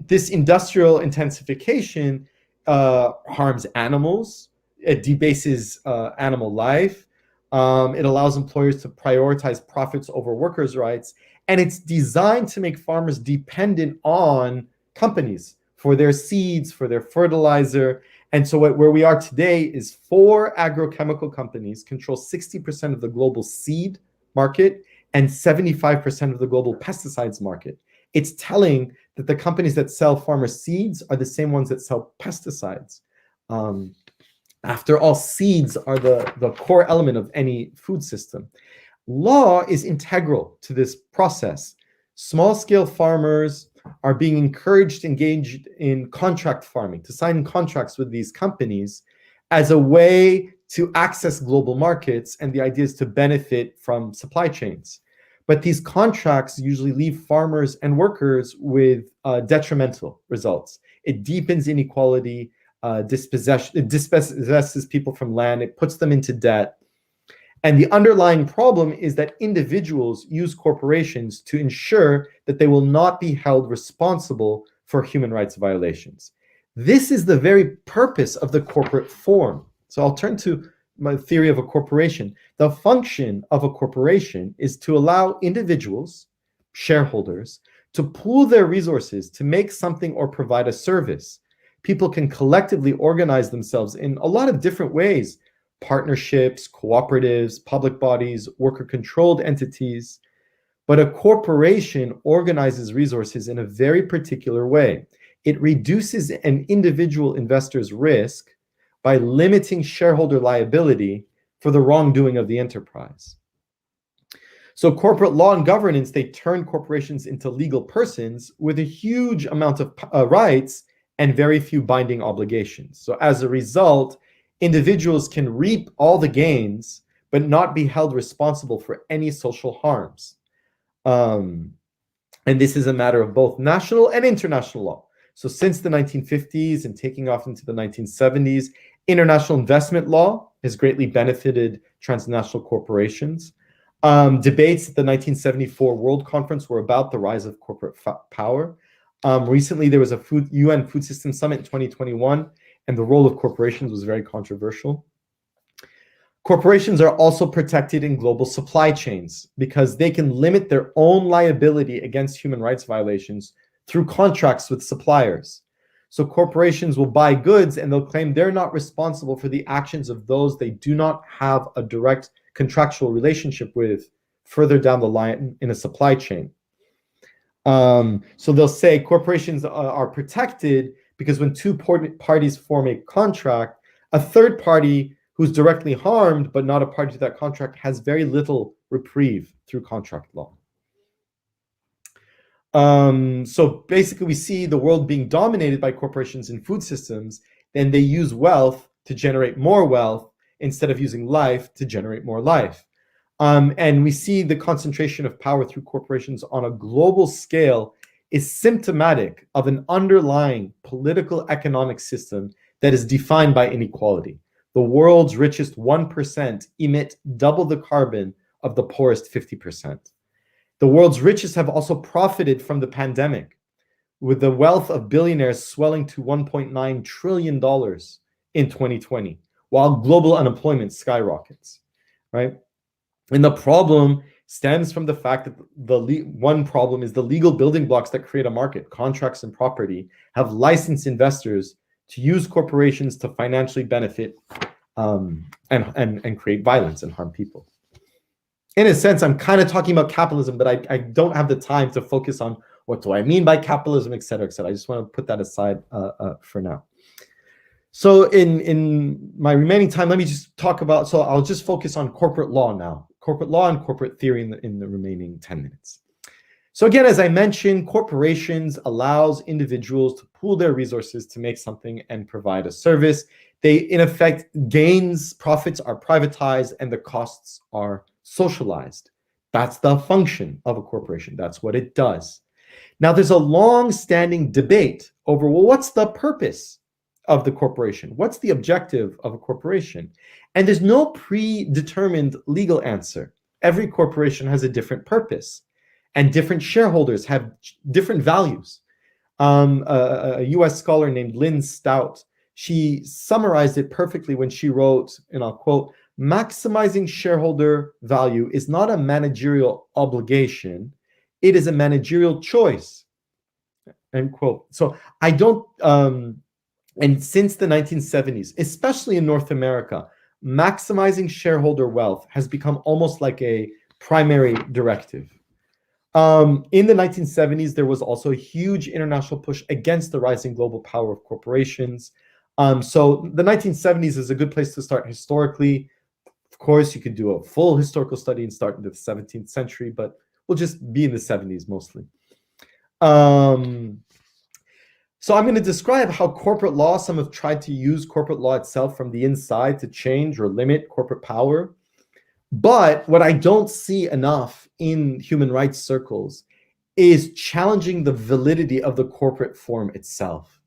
this industrial intensification harms animals, it debases animal life. It allows employers to prioritize profits over workers' rights, and it's designed to make farmers dependent on companies for their seeds, for their fertilizer. And so where we are today is 4 agrochemical companies control 60% of the global seed market and 75% of the global pesticides market. It's telling that the companies that sell farmer seeds are the same ones that sell pesticides. After all, seeds are the core element of any food system. Law is integral to this process. Small-scale farmers are being encouraged to engage in contract farming, to sign contracts with these companies as a way to access global markets, and the idea is to benefit from supply chains. But these contracts usually leave farmers and workers with detrimental results. It deepens inequality, it dispossesses people from land, it puts them into debt. And the underlying problem is that individuals use corporations to ensure that they will not be held responsible for human rights violations. This is the very purpose of the corporate form. So I'll turn to my theory of a corporation. The function of a corporation is to allow individuals, shareholders, to pool their resources to make something or provide a service. People can collectively organize themselves in a lot of different ways: partnerships, cooperatives, public bodies, worker-controlled entities. But a corporation organizes resources in a very particular way. It reduces an individual investor's risk by limiting shareholder liability for the wrongdoing of the enterprise. So corporate law and governance, they turn corporations into legal persons with a huge amount of rights and very few binding obligations. So as a result, individuals can reap all the gains, but not be held responsible for any social harms. And this is a matter of both national and international law. So since the 1950s and taking off into the 1970s, international investment law has greatly benefited transnational corporations. Debates at the 1974 World Conference were about the rise of corporate power. Recently, there was a UN Food System Summit in 2021, and the role of corporations was very controversial. Corporations are also protected in global supply chains because they can limit their own liability against human rights violations through contracts with suppliers. So corporations will buy goods and they'll claim they're not responsible for the actions of those they do not have a direct contractual relationship with further down the line in a supply chain. So they'll say corporations are protected because when two parties form a contract, a third party who's directly harmed but not a party to that contract has very little reprieve through contract law. So basically we see the world being dominated by corporations in food systems, and they use wealth to generate more wealth instead of using life to generate more life. And we see the concentration of power through corporations on a global scale is symptomatic of an underlying political economic system that is defined by inequality. The world's richest 1% emit double the carbon of the poorest 50%. The world's richest have also profited from the pandemic, with the wealth of billionaires swelling to $1.9 trillion in 2020, while global unemployment skyrockets, right? And the problem stems from the fact that one problem is the legal building blocks that create a market, contracts and property, have licensed investors to use corporations to financially benefit and create violence and harm people. In a sense, I'm kind of talking about capitalism, but I don't have the time to focus on what do I mean by capitalism, et cetera, et cetera. I just want to put that aside for now. So in my remaining time, let me just talk about, so I'll just focus on corporate law now. Corporate law and corporate theory in the remaining 10 minutes. So again, as I mentioned, corporations allows individuals to pool their resources to make something and provide a service. They, in effect, profits are privatized and the costs are socialized. That's the function of a corporation. That's what it does. Now, there's a long-standing debate over, well, what's the purpose of the corporation? What's the objective of a corporation? And there's no predetermined legal answer. Every corporation has a different purpose, and different shareholders have different values. A US scholar named Lynn Stout, she summarized it perfectly when she wrote, and I'll quote, "Maximizing shareholder value is not a managerial obligation, it is a managerial choice." End quote. So I don't, and since the 1970s, especially in North America, maximizing shareholder wealth has become almost like a primary directive. In the 1970s, there was also a huge international push against the rising global power of corporations. So the 1970s is a good place to start historically. Of course, you could do a full historical study and start in the 17th century, but we'll just be in the 70s mostly. So I'm going to describe how corporate law, some have tried to use corporate law itself from the inside to change or limit corporate power. But what I don't see enough in human rights circles is challenging the validity of the corporate form itself.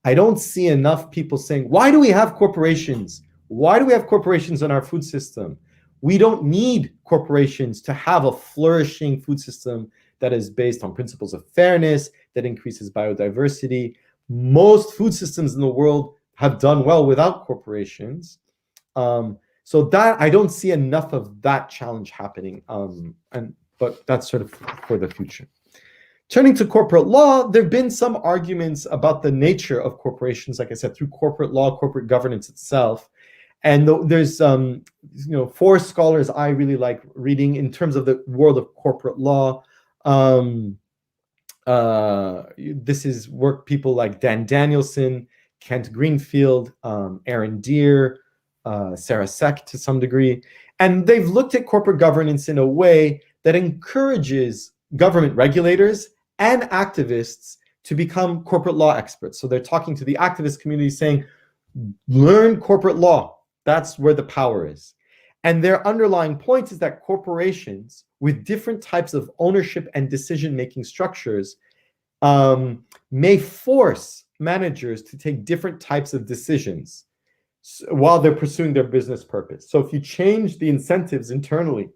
I don't see enough people saying, why do we have corporations? Why do we have corporations in our food system? We don't need corporations to have a flourishing food system that is based on principles of fairness, that increases biodiversity. Most food systems in the world have done well without corporations. So that I don't see enough of that challenge happening, but that's sort of for the future. Turning to corporate law, there have been some arguments about the nature of corporations, like I said, through corporate law, corporate governance itself. And there's 4 scholars I really like reading in terms of the world of corporate law. This is work people like Dan Danielson, Kent Greenfield, Aaron Deere, Sarah Seck to some degree. And they've looked at corporate governance in a way that encourages government regulators and activists to become corporate law experts. So they're talking to the activist community saying, learn corporate law. That's where the power is. And their underlying point is that corporations with different types of ownership and decision-making structures may force managers to take different types of decisions while they're pursuing their business purpose. So if you change the incentives internally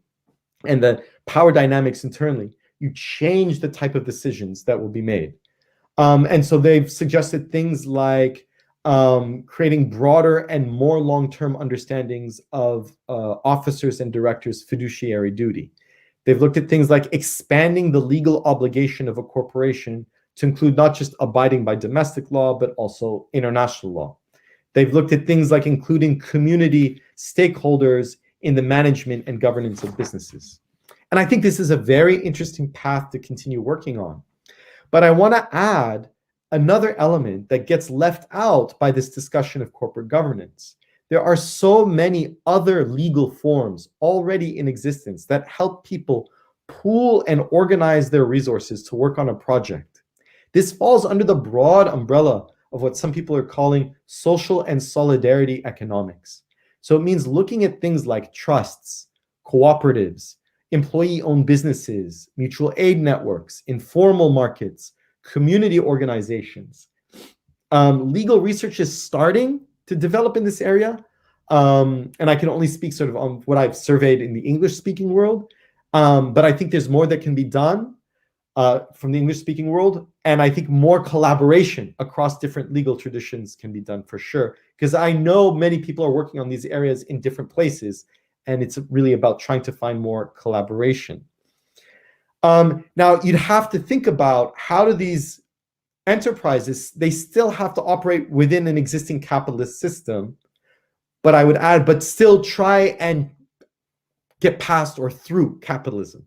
and the power dynamics internally, you change the type of decisions that will be made. And so they've suggested things like creating broader and more long-term understandings of officers and directors' fiduciary duty. They've looked at things like expanding the legal obligation of a corporation to include not just abiding by domestic law, but also international law. They've looked at things like including community stakeholders in the management and governance of businesses. And I think this is a very interesting path to continue working on. But I want to add another element that gets left out by this discussion of corporate governance. There are so many other legal forms already in existence that help people pool and organize their resources to work on a project. This falls under the broad umbrella of what some people are calling social and solidarity economics. So it means looking at things like trusts, cooperatives, employee-owned businesses, mutual aid networks, informal markets, community organizations. Legal research is starting to develop in this area, and I can only speak sort of on what I've surveyed in the English-speaking world, but I think there's more that can be done from the English-speaking world, and I think more collaboration across different legal traditions can be done for sure, because I know many people are working on these areas in different places, and it's really about trying to find more collaboration. Now, you'd have to think about how do these enterprises, they still have to operate within an existing capitalist system, but I would add, but still try and get past or through capitalism.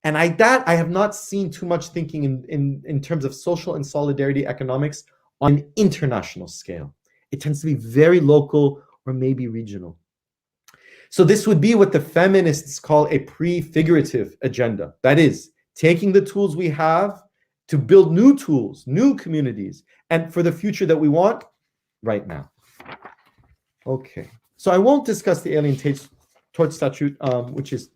And I have not seen too much thinking in terms of social and solidarity economics on an international scale. It tends to be very local or maybe regional. So this would be what the feminists call a prefigurative agenda. That is, taking the tools we have to build new tools, new communities, and for the future that we want right now. Okay, so I won't discuss the Alien Tort Statute, which is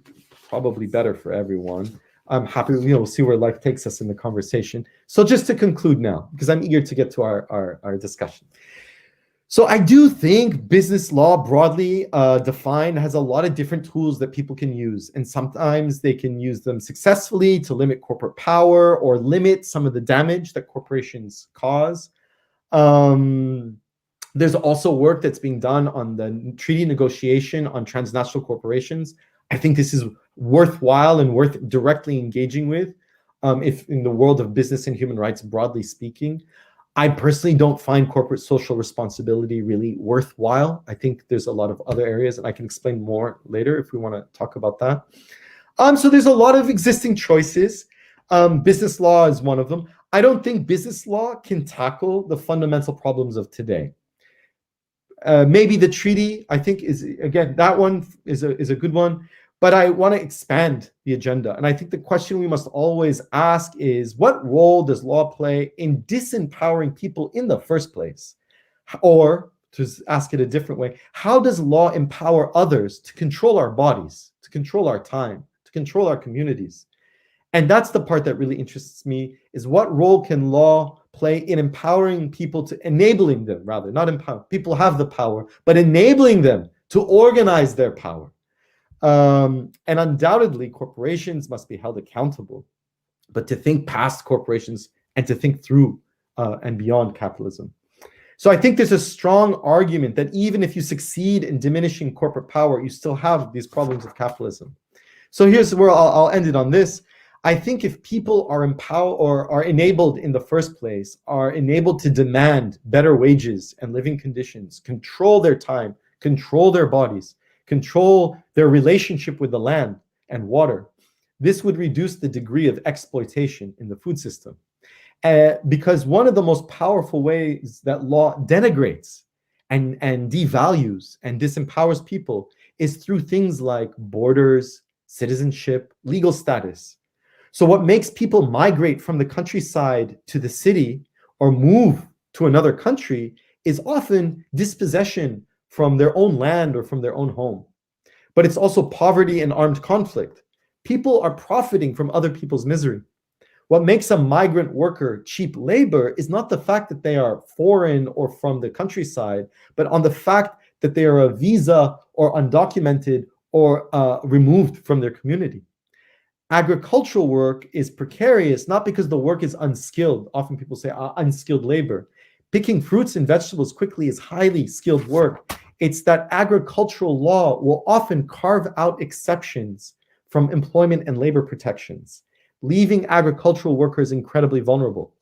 probably better for everyone. I'm happy, we'll see where life takes us in the conversation. So just to conclude now, because I'm eager to get to our discussion. So I do think business law, broadly defined, has a lot of different tools that people can use. And sometimes they can use them successfully to limit corporate power or limit some of the damage that corporations cause. There's also work that's being done on the treaty negotiation on transnational corporations. I think this is worthwhile and worth directly engaging with if in the world of business and human rights, broadly speaking. I personally don't find corporate social responsibility really worthwhile. I think there's a lot of other areas, and I can explain more later if we want to talk about that. So there's a lot of existing choices. Business law is one of them. I don't think business law can tackle the fundamental problems of today. Maybe the treaty, I think, is, again, that one is a good one. But I want to expand the agenda. And I think the question we must always ask is, what role does law play in disempowering people in the first place? Or, to ask it a different way, how does law empower others to control our bodies, to control our time, to control our communities? And that's the part that really interests me, is what role can law play in empowering people, to enabling them, rather, not empower. People have the power, but enabling them to organize their power. And undoubtedly, corporations must be held accountable, but to think past corporations and to think through and beyond capitalism. So I think there's a strong argument that even if you succeed in diminishing corporate power, you still have these problems of capitalism. So here's where I'll end it on this. I think if people are empowered or are enabled in the first place, are enabled to demand better wages and living conditions, control their time, control their bodies, control their relationship with the land and water, this would reduce the degree of exploitation in the food system. Because one of the most powerful ways that law denigrates and devalues and disempowers people is through things like borders, citizenship, legal status. So what makes people migrate from the countryside to the city or move to another country is often dispossession from their own land or from their own home. But it's also poverty and armed conflict. People are profiting from other people's misery. What makes a migrant worker cheap labor is not the fact that they are foreign or from the countryside, but on the fact that they are a visa or undocumented or removed from their community. Agricultural work is precarious, not because the work is unskilled. Often people say unskilled labor. Picking fruits and vegetables quickly is highly skilled work. It's that agricultural law will often carve out exceptions from employment and labor protections, leaving agricultural workers incredibly vulnerable.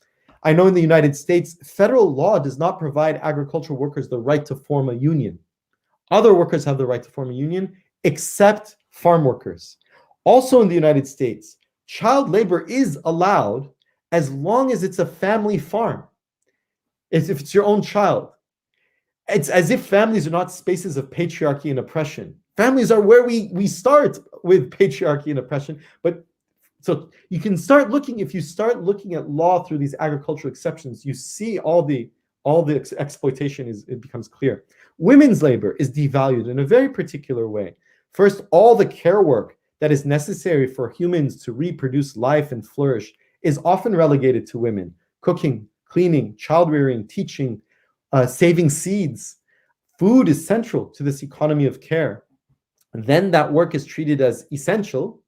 I know in the United States, federal law does not provide agricultural workers the right to form a union. Other workers have the right to form a union, except farm workers. Also in the United States, child labor is allowed as long as it's a family farm. If it's your own child. It's as if families are not spaces of patriarchy and oppression. Families are where we start with patriarchy and oppression. But so you can start looking, if you start looking at law through these agricultural exceptions, you see all the exploitation it becomes clear. Women's labor is devalued in a very particular way. First, all the care work that is necessary for humans to reproduce life and flourish is often relegated to women. Cooking, cleaning, child rearing, teaching, saving seeds. Food is central to this economy of care. Then that work is treated as essential,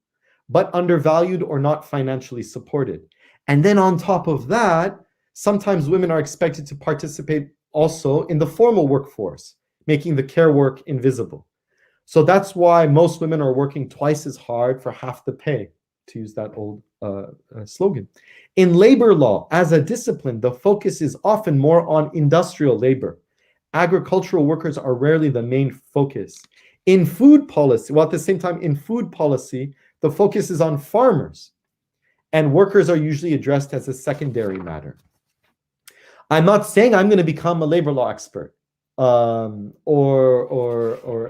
but undervalued or not financially supported. And then on top of that, sometimes women are expected to participate also in the formal workforce, making the care work invisible. So that's why most women are working twice as hard for half the pay, to use that old slogan. In labor law, as a discipline, the focus is often more on industrial labor. Agricultural workers are rarely the main focus. In food policy, well, at the same time, in food policy, the focus is on farmers, and workers are usually addressed as a secondary matter. I'm not saying I'm going to become a labor law expert, or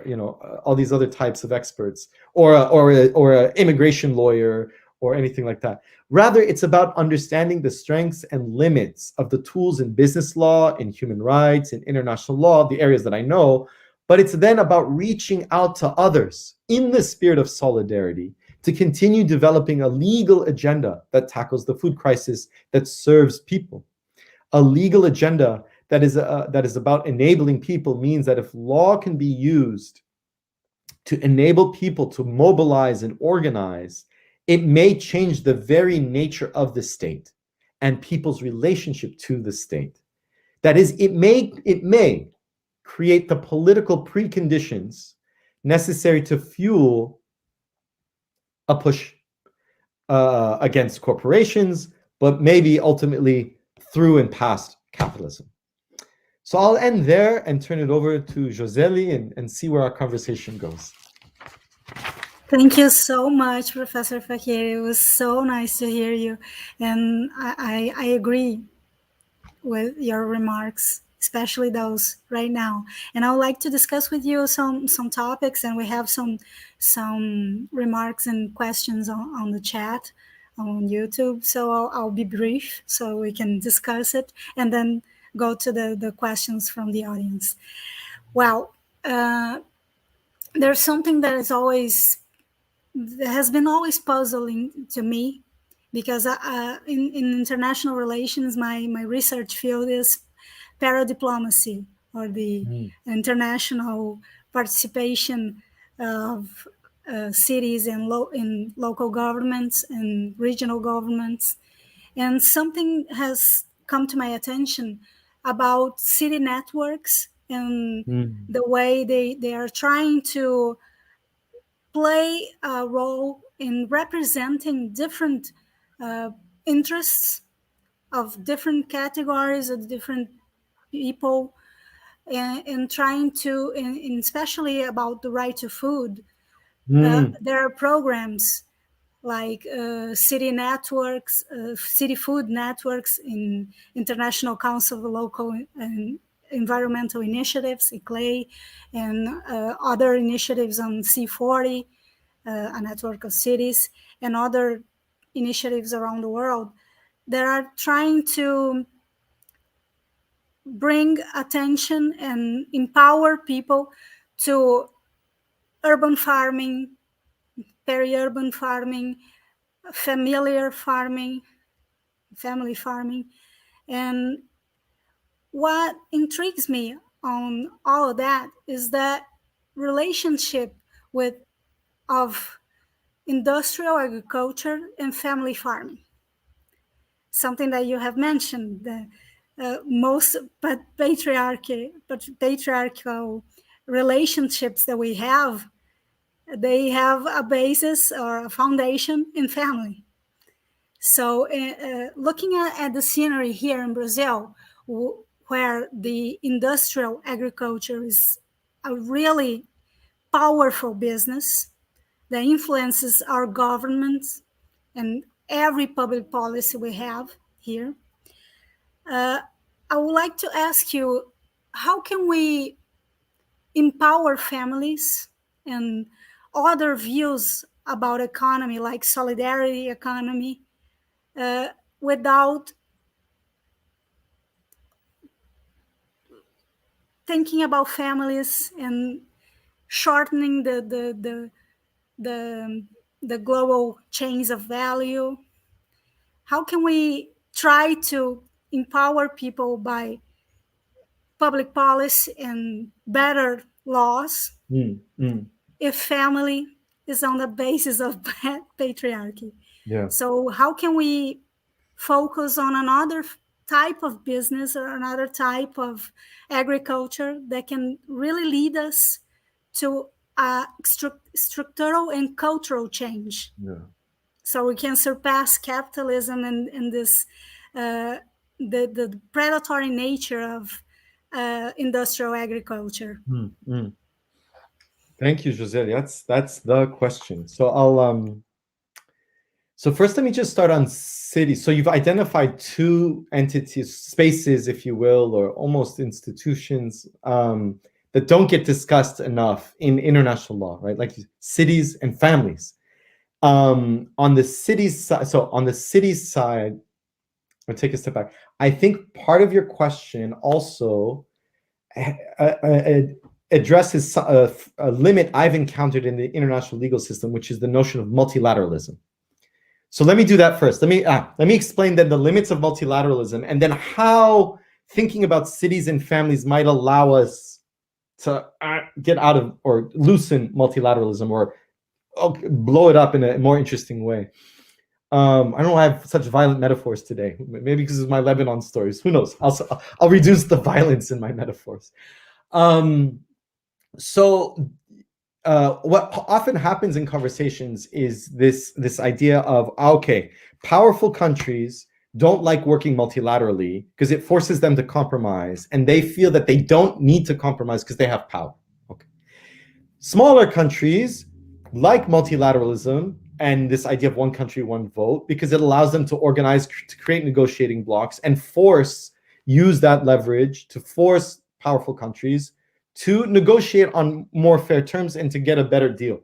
you know, all these other types of experts, or an immigration lawyer, or anything like that. Rather, it's about understanding the strengths and limits of the tools in business law, in human rights, in international law, the areas that I know. But it's then about reaching out to others in the spirit of solidarity to continue developing a legal agenda that tackles the food crisis, that serves people. A legal agenda that is about enabling people means that if law can be used to enable people to mobilize and organize, it may change the very nature of the state and people's relationship to the state. That is, it may create the political preconditions necessary to fuel a push against corporations, but maybe ultimately through and past capitalism. So I'll end there and turn it over to Joseli and see where our conversation goes. Thank you so much, Professor Fakir. It was so nice to hear you. And I agree with your remarks, especially those right now. And I would like to discuss with you some topics, and we have some remarks and questions on the chat on YouTube. So I'll be brief so we can discuss it and then go to the questions from the audience. Well, there's something that has been always puzzling to me, because in international relations, my research field is paradiplomacy, or the international participation of cities and in local governments and regional governments. And something has come to my attention about city networks and the way they are trying to play a role in representing different interests of different categories of different people, and trying to, and especially about the right to food. There are programs like city networks, city food networks in International Council of Local and Environmental Initiatives, ICLEI, and other initiatives on C40, a network of cities, and other initiatives around the world that are trying to bring attention and empower people to urban farming, peri-urban farming, family farming. And what intrigues me on all of that is that relationship of industrial agriculture and family farming. Something that you have mentioned, most patriarchal relationships that we have, they have a basis or a foundation in family. So looking at the scenery here in Brazil, where the industrial agriculture is a really powerful business that influences our governments and every public policy we have here, I would like to ask you, how can we empower families and other views about economy, like solidarity economy, without thinking about families and shortening the global chains of value? How can we try to empower people by public policy and better laws if family is on the basis of patriarchy? Yeah. So how can we focus on another type of business or another type of agriculture that can really lead us to structural and cultural change? Yeah. So we can surpass capitalism and this the predatory nature of industrial agriculture. Thank you, Jose. That's the question. So so first, let me just start on cities. So you've identified two entities, spaces, if you will, or almost institutions that don't get discussed enough in international law, right? Like cities and families. On the cities side, I'll take a step back. I think part of your question also addresses a limit I've encountered in the international legal system, which is the notion of multilateralism. So let me do that first. Let me explain then the limits of multilateralism, and then how thinking about cities and families might allow us to get out of or loosen multilateralism or blow it up in a more interesting way. I don't know why I have such violent metaphors today. Maybe because it's my Lebanon stories. Who knows? I'll reduce the violence in my metaphors. What often happens in conversations is this idea of, okay, powerful countries don't like working multilaterally because it forces them to compromise, and they feel that they don't need to compromise because they have power. Okay. Smaller countries like multilateralism and this idea of one country, one vote, because it allows them to organize, to create negotiating blocks and use that leverage to force powerful countries to negotiate on more fair terms and to get a better deal.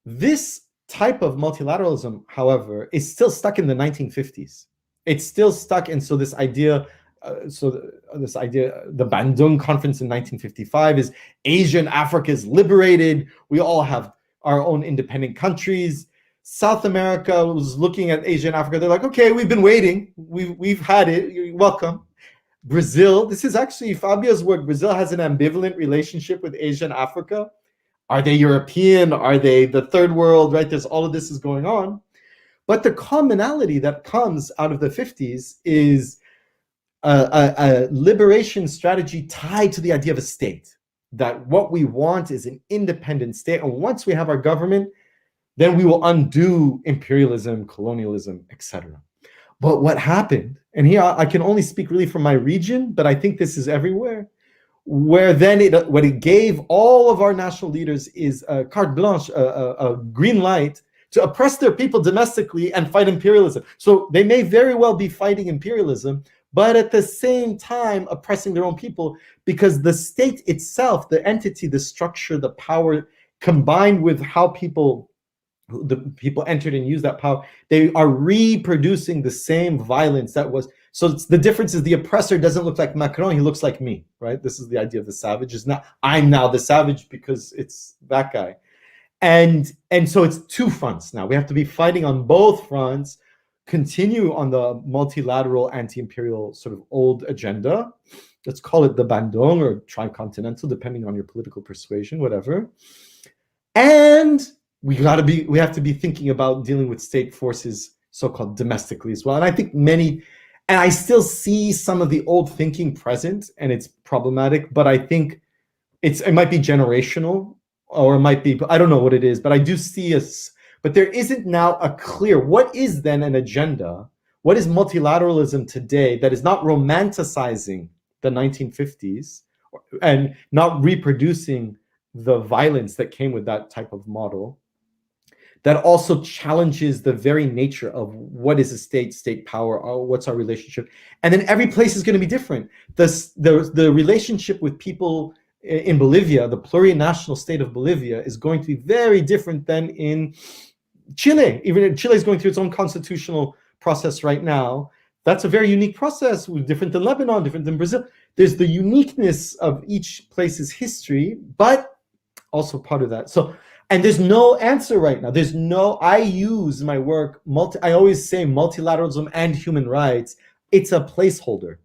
This type of multilateralism, however, is still stuck in the 1950s. It's still stuck, and so this idea, the Bandung Conference in 1955 is Asia and Africa is liberated. We all have our own independent countries. South America was looking at Asia and Africa. They're like, okay, we've been waiting. We've had it. You're welcome. Brazil, this is actually Fabio's work. Brazil has an ambivalent relationship with Asia and Africa. Are they European? Are they the third world, right? There's all of this is going on. But the commonality that comes out of the 50s is a liberation strategy tied to the idea of a state, that what we want is an independent state. And once we have our government, then we will undo imperialism, colonialism, etc. But what happened, and here I can only speak really from my region, but I think this is everywhere, where then what it gave all of our national leaders is a carte blanche, a green light to oppress their people domestically and fight imperialism. So they may very well be fighting imperialism, but at the same time oppressing their own people, because the state itself, the entity, the structure, the power, combined with how the people entered and used that power, they are reproducing the same violence that was. So the difference is the oppressor doesn't look like Macron, he looks like me, right? This is the idea of the savage. Is not I'm now the savage because it's that guy. And so it's two fronts now. We have to be fighting on both fronts, continue on the multilateral anti-imperial sort of old agenda. Let's call it the Bandung or tricontinental, depending on your political persuasion, whatever. And we have to be thinking about dealing with state forces, so-called domestically as well. And I think and I still see some of the old thinking present, and it's problematic, but I think it might be generational, or it might be, I don't know what it is, but I do see us But there isn't now a clear, what is then an agenda? What is multilateralism today that is not romanticizing the 1950s and not reproducing the violence that came with that type of model, that also challenges the very nature of what is a state power, or what's our relationship. And then every place is going to be different. The relationship with people in Bolivia, the plurinational state of Bolivia, is going to be very different than in Chile. Even Chile is going through its own constitutional process right now. That's a very unique process, different than Lebanon, different than Brazil. There's the uniqueness of each place's history, but also part of that. So, and there's no answer right now. There's no, I use my work, I always say multilateralism and human rights, it's a placeholder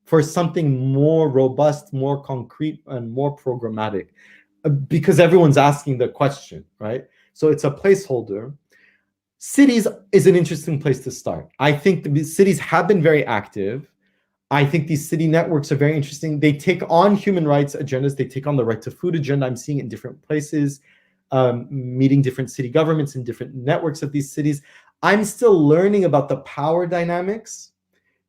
for something more robust, more concrete, and more programmatic, because everyone's asking the question, right? So it's a placeholder. Cities is an interesting place to start. I think the cities have been very active. I think these city networks are very interesting. They take on human rights agendas. They take on the right to food agenda. I'm seeing it in different places, meeting different city governments in different networks of these cities. I'm still learning about the power dynamics,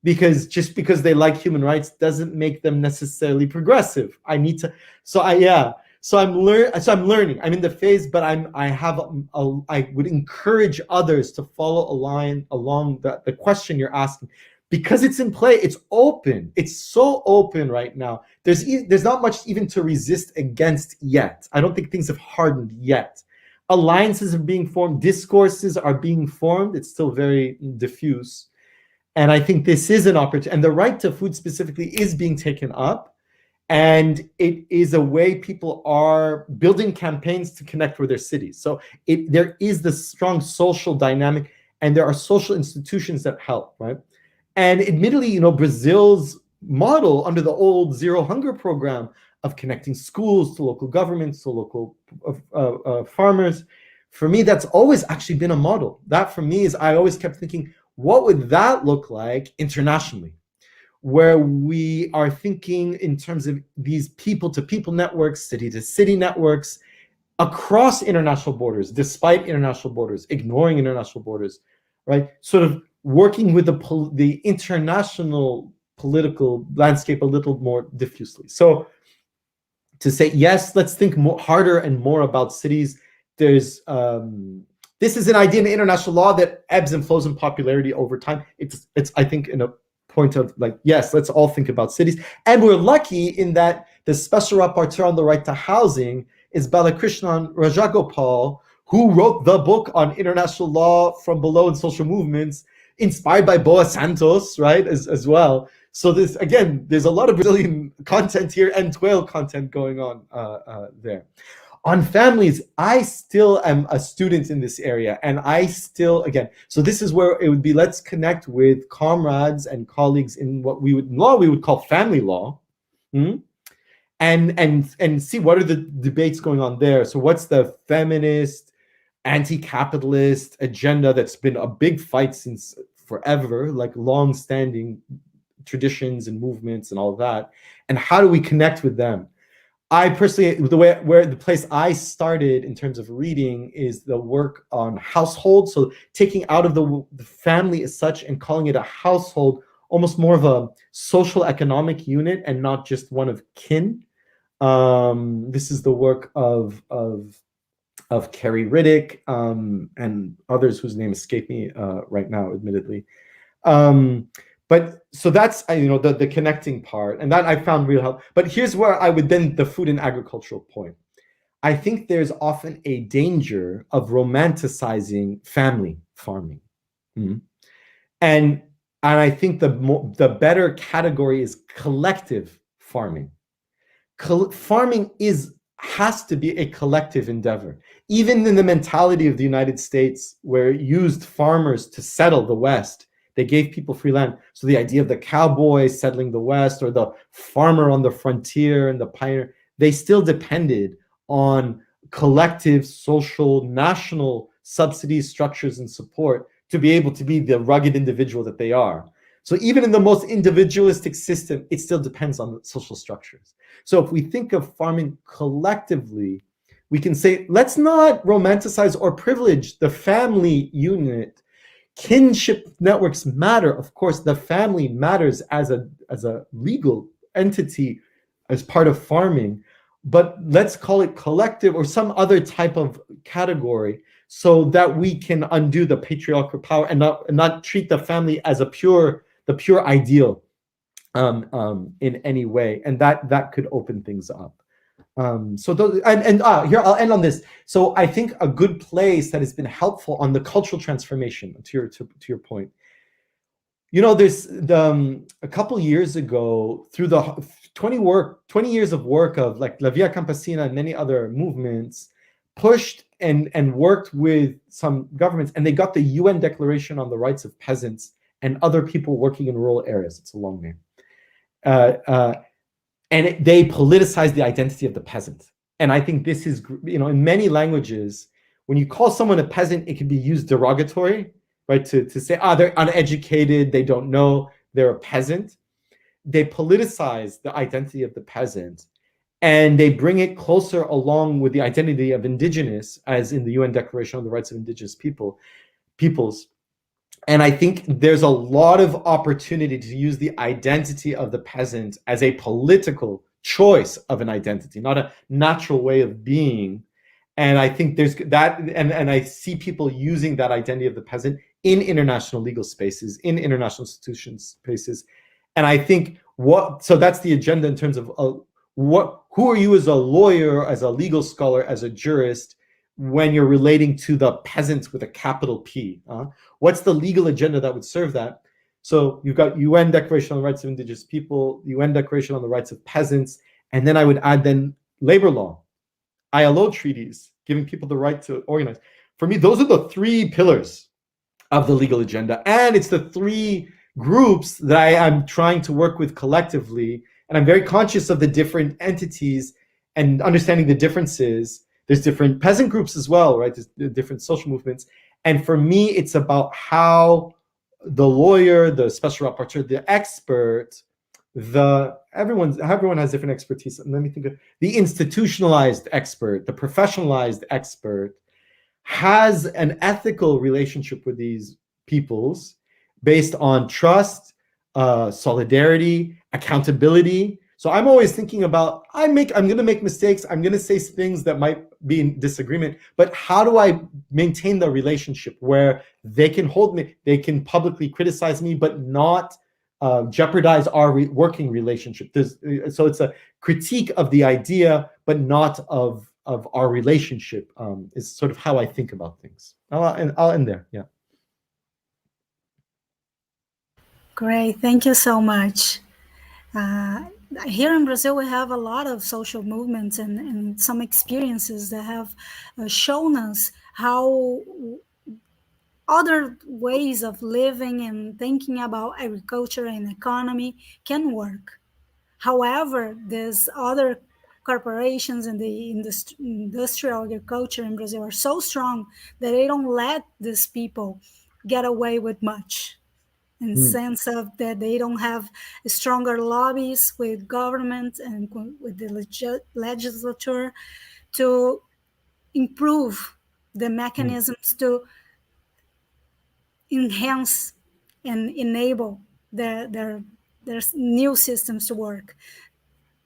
because just because they like human rights doesn't make them necessarily progressive. I need to, so I'm learning. I'm in the phase, but I would encourage others to follow along the question you're asking, because it's in play. It's open. It's so open right now. There's not much even to resist against yet. I don't think things have hardened yet. Alliances are being formed. Discourses are being formed. It's still very diffuse. And I think this is an opportunity. And the right to food specifically is being taken up. And it is a way people are building campaigns to connect with their cities. So there is this strong social dynamic, and there are social institutions that help, right? And admittedly, Brazil's model under the old Zero Hunger program of connecting schools to local governments, to local farmers, for me, that's always actually been a model. That for me is, I always kept thinking, what would that look like internationally? Where we are thinking in terms of these people-to-people networks, city-to-city networks, across international borders, despite international borders, ignoring international borders, right? Sort of working with the international political landscape a little more diffusely. So to say, yes, let's think harder and more about cities. There's this is an idea in international law that ebbs and flows in popularity over time. It's I think in a point of like, yes, let's all think about cities. And we're lucky in that the special rapporteur on the right to housing is Balakrishnan Rajagopal, who wrote the book on international law from below and social movements, inspired by Boa Santos, right, as well. So this, again, there's a lot of Brazilian content here and Twale content going on there. On families, I still am a student in this area, and I still, again, so this is where it would be, let's connect with comrades and colleagues in what we would call family law, and see what are the debates going on there. So what's the feminist, anti-capitalist agenda that's been a big fight since forever, like long-standing traditions and movements and all of that, and how do we connect with them? I personally, the place I started in terms of reading is the work on household. So taking out of the family as such and calling it a household, almost more of a social economic unit and not just one of kin. This is the work of Carrie Riddick and others whose name escape me right now, admittedly. But so that's, the connecting part, and that I found real help. But here's where I would then, the food and agricultural point. I think there's often a danger of romanticizing family farming. And I think the better category is collective farming. Farming has to be a collective endeavor. Even in the mentality of the United States, where it used farmers to settle the West, they gave people free land. So the idea of the cowboy settling the West, or the farmer on the frontier and the pioneer, they still depended on collective, social, national subsidies, structures, and support to be able to be the rugged individual that they are. So even in the most individualistic system, it still depends on the social structures. So if we think of farming collectively, we can say, let's not romanticize or privilege the family unit. Kinship networks matter. Of course, the family matters as a legal entity, as part of farming, but let's call it collective or some other type of category, so that we can undo the patriarchal power and not treat the family as the pure ideal in any way, and that could open things up. So those, here I'll end on this. So I think a good place that has been helpful on the cultural transformation, to your point, there's a couple years ago, through the 20 years of work of like La Via Campesina and many other movements, pushed and worked with some governments, and they got the UN Declaration on the Rights of Peasants and other people working in rural areas. It's a long name. And they politicized the identity of the peasant. And I think this is, in many languages, when you call someone a peasant, it can be used derogatory, right? To say, they're uneducated, they don't know, they're a peasant. They politicize the identity of the peasant, and they bring it closer along with the identity of indigenous, as in the UN Declaration on the Rights of Indigenous Peoples. And I think there's a lot of opportunity to use the identity of the peasant as a political choice of an identity, not a natural way of being. And I think there's that, and I see people using that identity of the peasant in international legal spaces, in international institution spaces. And I think so that's the agenda in terms of who are you as a lawyer, as a legal scholar, as a jurist, when you're relating to the peasants with a capital P. What's the legal agenda that would serve that? So you've got UN Declaration on the Rights of Indigenous People, UN Declaration on the Rights of Peasants, and then I would add then labor law, ILO treaties, giving people the right to organize. For me, those are the three pillars of the legal agenda. And it's the three groups that I am trying to work with collectively. And I'm very conscious of the different entities and understanding the differences. There's different peasant groups as well, right? There's different social movements. And for me, it's about how the lawyer, the special rapporteur, the expert, everyone has different expertise. Let me think of the institutionalized expert, the professionalized expert, has an ethical relationship with these peoples based on trust, solidarity, accountability. So I'm always thinking about, I'm going to make mistakes. I'm going to say things that might be in disagreement, but how do I maintain the relationship where they can hold me, they can publicly criticize me, but not jeopardize our working relationship? So it's a critique of the idea, but not of our relationship, is sort of how I think about things. I'll end there. Yeah. Great, thank you so much. Here in Brazil, we have a lot of social movements and some experiences that have shown us how other ways of living and thinking about agriculture and economy can work. However, there's other corporations in the industrial agriculture in Brazil are so strong that they don't let these people get away with much. In the sense of that they don't have stronger lobbies with government and with the legislature to improve the mechanisms to enhance and enable their new systems to work.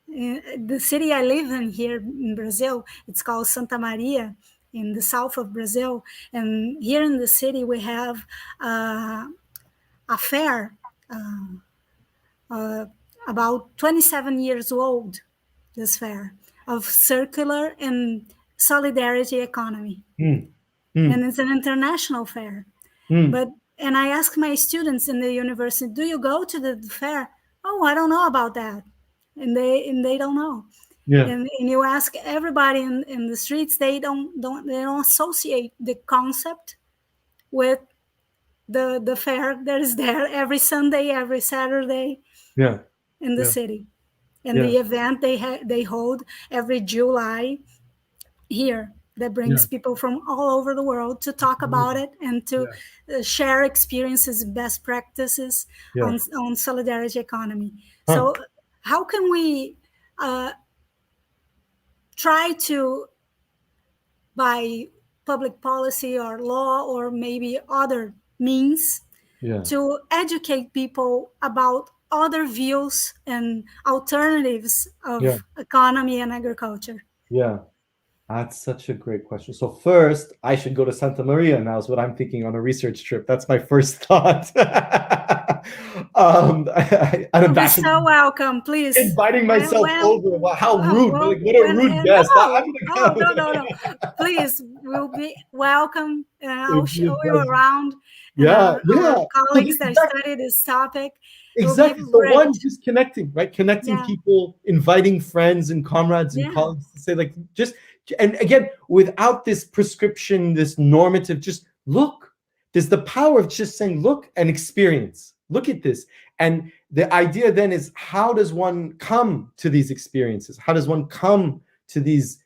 The city I live in here in Brazil, it's called Santa Maria in the south of Brazil. And here in the city, we have a fair about 27 years old, this fair of circular and solidarity economy. And it's an international fair. And I ask my students in the university, do you go to the fair? Oh, I don't know about that. And they don't know. Yeah. And you ask everybody in the streets, they don't associate the concept with the fair that is there every Sunday, every Saturday, in the city, and the event they hold every July here that brings people from all over the world to talk about it and to share experiences, best practices on solidarity economy. So how can we try to by public policy or law or maybe other means to educate people about other views and alternatives of economy and agriculture? Yeah. That's such a great question. So first, I should go to Santa Maria now is what I'm thinking on a research trip. That's my first thought. You'll be so welcome, please. Inviting myself over. Wow, how rude. What a rude guest. No. Please, we'll be welcome. I'll show you around. Yeah. Colleagues that study this topic. Exactly. So one, just connecting, right? Connecting people, inviting friends and comrades and colleagues to say, like, just, and again, without this prescription, this normative, just look. There's the power of just saying, look and experience. Look at this. And the idea then is, how does one come to these experiences? How does one come to these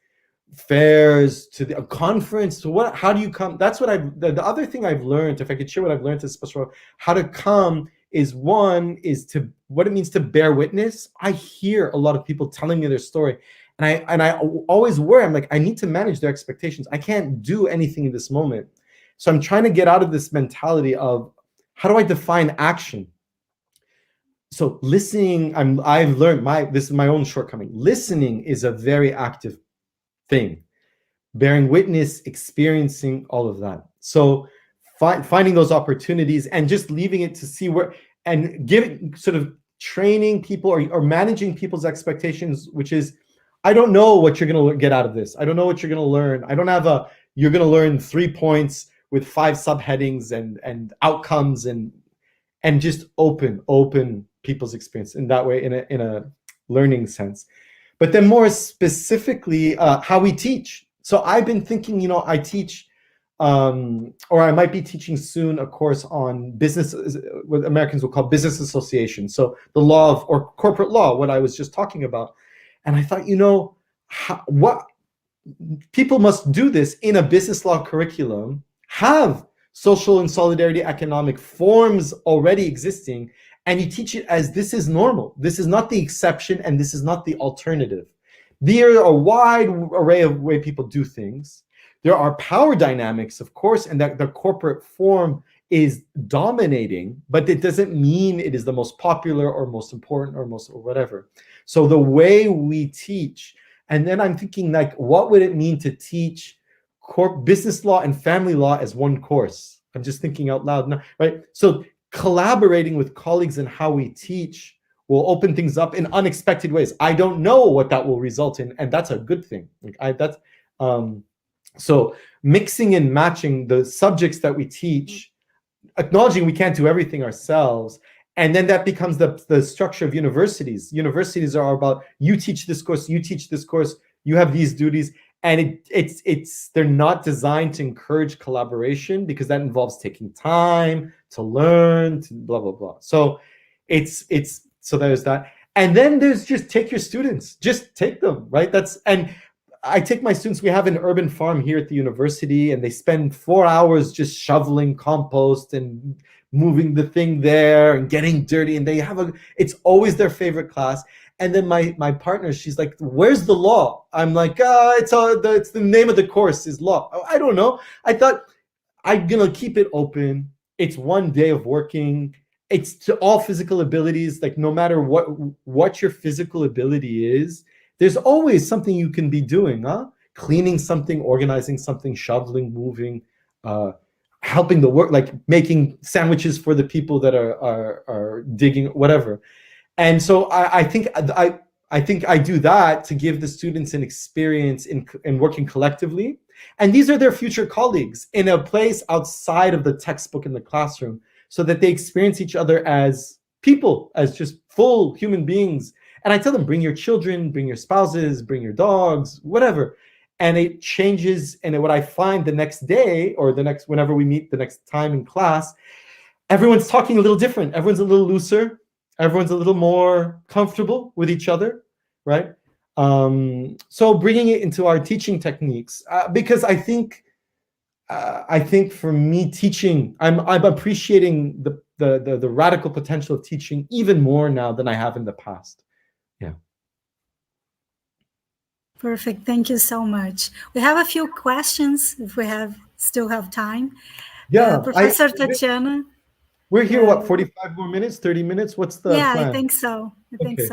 fairs, to a conference? To what? How do you come? That's what the other thing I've learned, if I could share what I've learned, especially how to come, is one is to what it means to bear witness. I hear a lot of people telling me their story, and I always worry. I'm like, I need to manage their expectations. I can't do anything in this moment. So I'm trying to get out of this mentality of, how do I define action? So listening, I've learned this is my own shortcoming. Listening is a very active thing. Bearing witness, experiencing, all of that. So finding those opportunities and just leaving it to see where, and giving, sort of training people or managing people's expectations, which is, I don't know what you're going to get out of this. I don't know what you're going to learn. I don't have you're going to learn 3 points with 5 subheadings and outcomes and just open people's experience in that way, in a learning sense. But then more specifically, how we teach. So I've been thinking, I teach, or I might be teaching soon, a course on business, what Americans will call business association. So the law of, or corporate law, what I was just talking about. And I thought, what people must do this in a business law curriculum, have social and solidarity economic forms already existing, and you teach it as this is normal. This is not the exception, and this is not the alternative. There are a wide array of way people do things. There are power dynamics, of course, and that the corporate form is dominating, but it doesn't mean it is the most popular or most important or whatever. So the way we teach, and then I'm thinking, like, what would it mean to teach business law and family law as one course? I'm just thinking out loud now, right? So collaborating with colleagues in how we teach will open things up in unexpected ways. I don't know what that will result in, and that's a good thing. So mixing and matching the subjects that we teach, acknowledging we can't do everything ourselves, and then that becomes the structure of universities. Universities are about, you teach this course, you have these duties, and they're not designed to encourage collaboration, because that involves taking time to learn, to blah blah blah. So so there's that, and then there's just take your students, just take them, right? And I take my students. We have an urban farm here at the university, and they spend 4 hours just shoveling compost and moving the thing there and getting dirty, and it's always their favorite class. And then my partner, she's like, where's the law? I'm like, it's the name of the course is law. I don't know. I thought, I'm gonna keep it open. It's 1 day of working. It's to all physical abilities. Like, no matter what your physical ability is, there's always something you can be doing, cleaning something, organizing something, shoveling, moving, helping the work, like making sandwiches for the people that are digging, whatever. And so I think I do that to give the students an experience in working collectively. And these are their future colleagues in a place outside of the textbook in the classroom, so that they experience each other as people, as just full human beings. And I tell them, bring your children, bring your spouses, bring your dogs, whatever. And it changes. And what I find the next day, or whenever we meet the next time in class, everyone's talking a little different. Everyone's a little looser. Everyone's a little more comfortable with each other, right? So bringing it into our teaching techniques, because I think for me, teaching, I'm appreciating the radical potential of teaching even more now than I have in the past. Yeah. Perfect. Thank you so much. We have a few questions if we still have time. Yeah, Professor Tatiana. We're here, what, 45 more minutes, 30 minutes? What's the plan? I think so. Okay.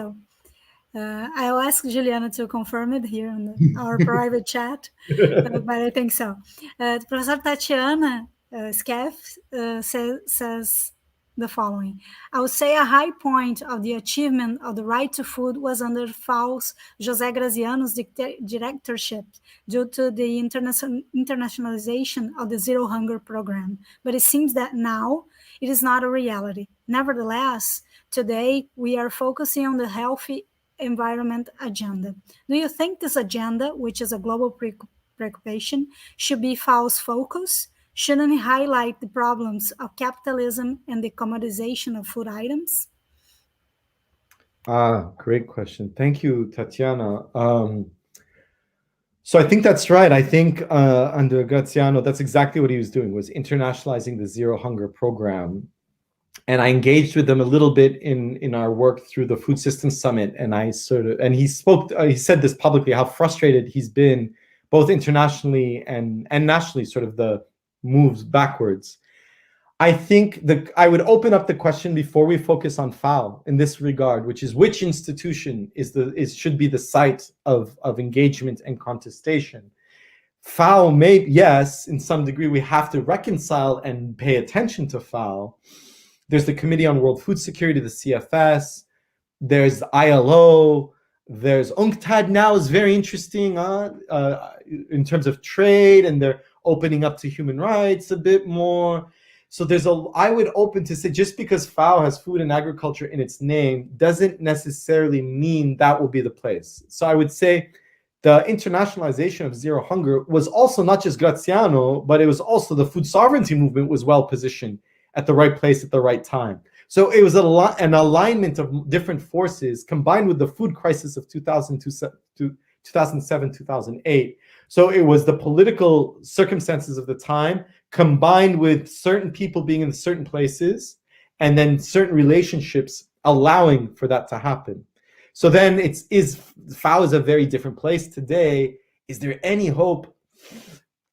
I'll ask Juliana to confirm it here in our private chat, but I think so. Professor Tatiana Skeff says the following. I would say a high point of the achievement of the right to food was under FAO's José Graziano's directorship due to the internationalization of the Zero Hunger program. But it seems that now it is not a reality. Nevertheless, today we are focusing on the healthy environment agenda. Do you think this agenda, which is a global preoccupation, should be FAO's focus? Shouldn't it highlight the problems of capitalism and the commodization of food items? Great question. Thank you, Tatiana. So I think that's right. I think under Graziano, that's exactly what he was doing, was internationalizing the Zero Hunger program. And I engaged with them a little bit in our work through the Food Systems Summit. And he said this publicly, how frustrated he's been both internationally and nationally, sort of the moves backwards. I think I would open up the question before we focus on FAO in this regard, which is which institution should be the site of engagement and contestation. FAO yes, in some degree, we have to reconcile and pay attention to FAO. There's the Committee on World Food Security, the CFS. There's ILO. There's UNCTAD now is very interesting in terms of trade, and they're opening up to human rights a bit more. So I would open to say, just because FAO has food and agriculture in its name doesn't necessarily mean that will be the place. So I would say the internationalization of Zero Hunger was also not just Graziano, but it was also the food sovereignty movement was well positioned at the right place at the right time. So it was an alignment of different forces combined with the food crisis of 2007, 2008. So it was the political circumstances of the time combined with certain people being in certain places and then certain relationships allowing for that to happen. So then FAO is a very different place today. Is there any hope?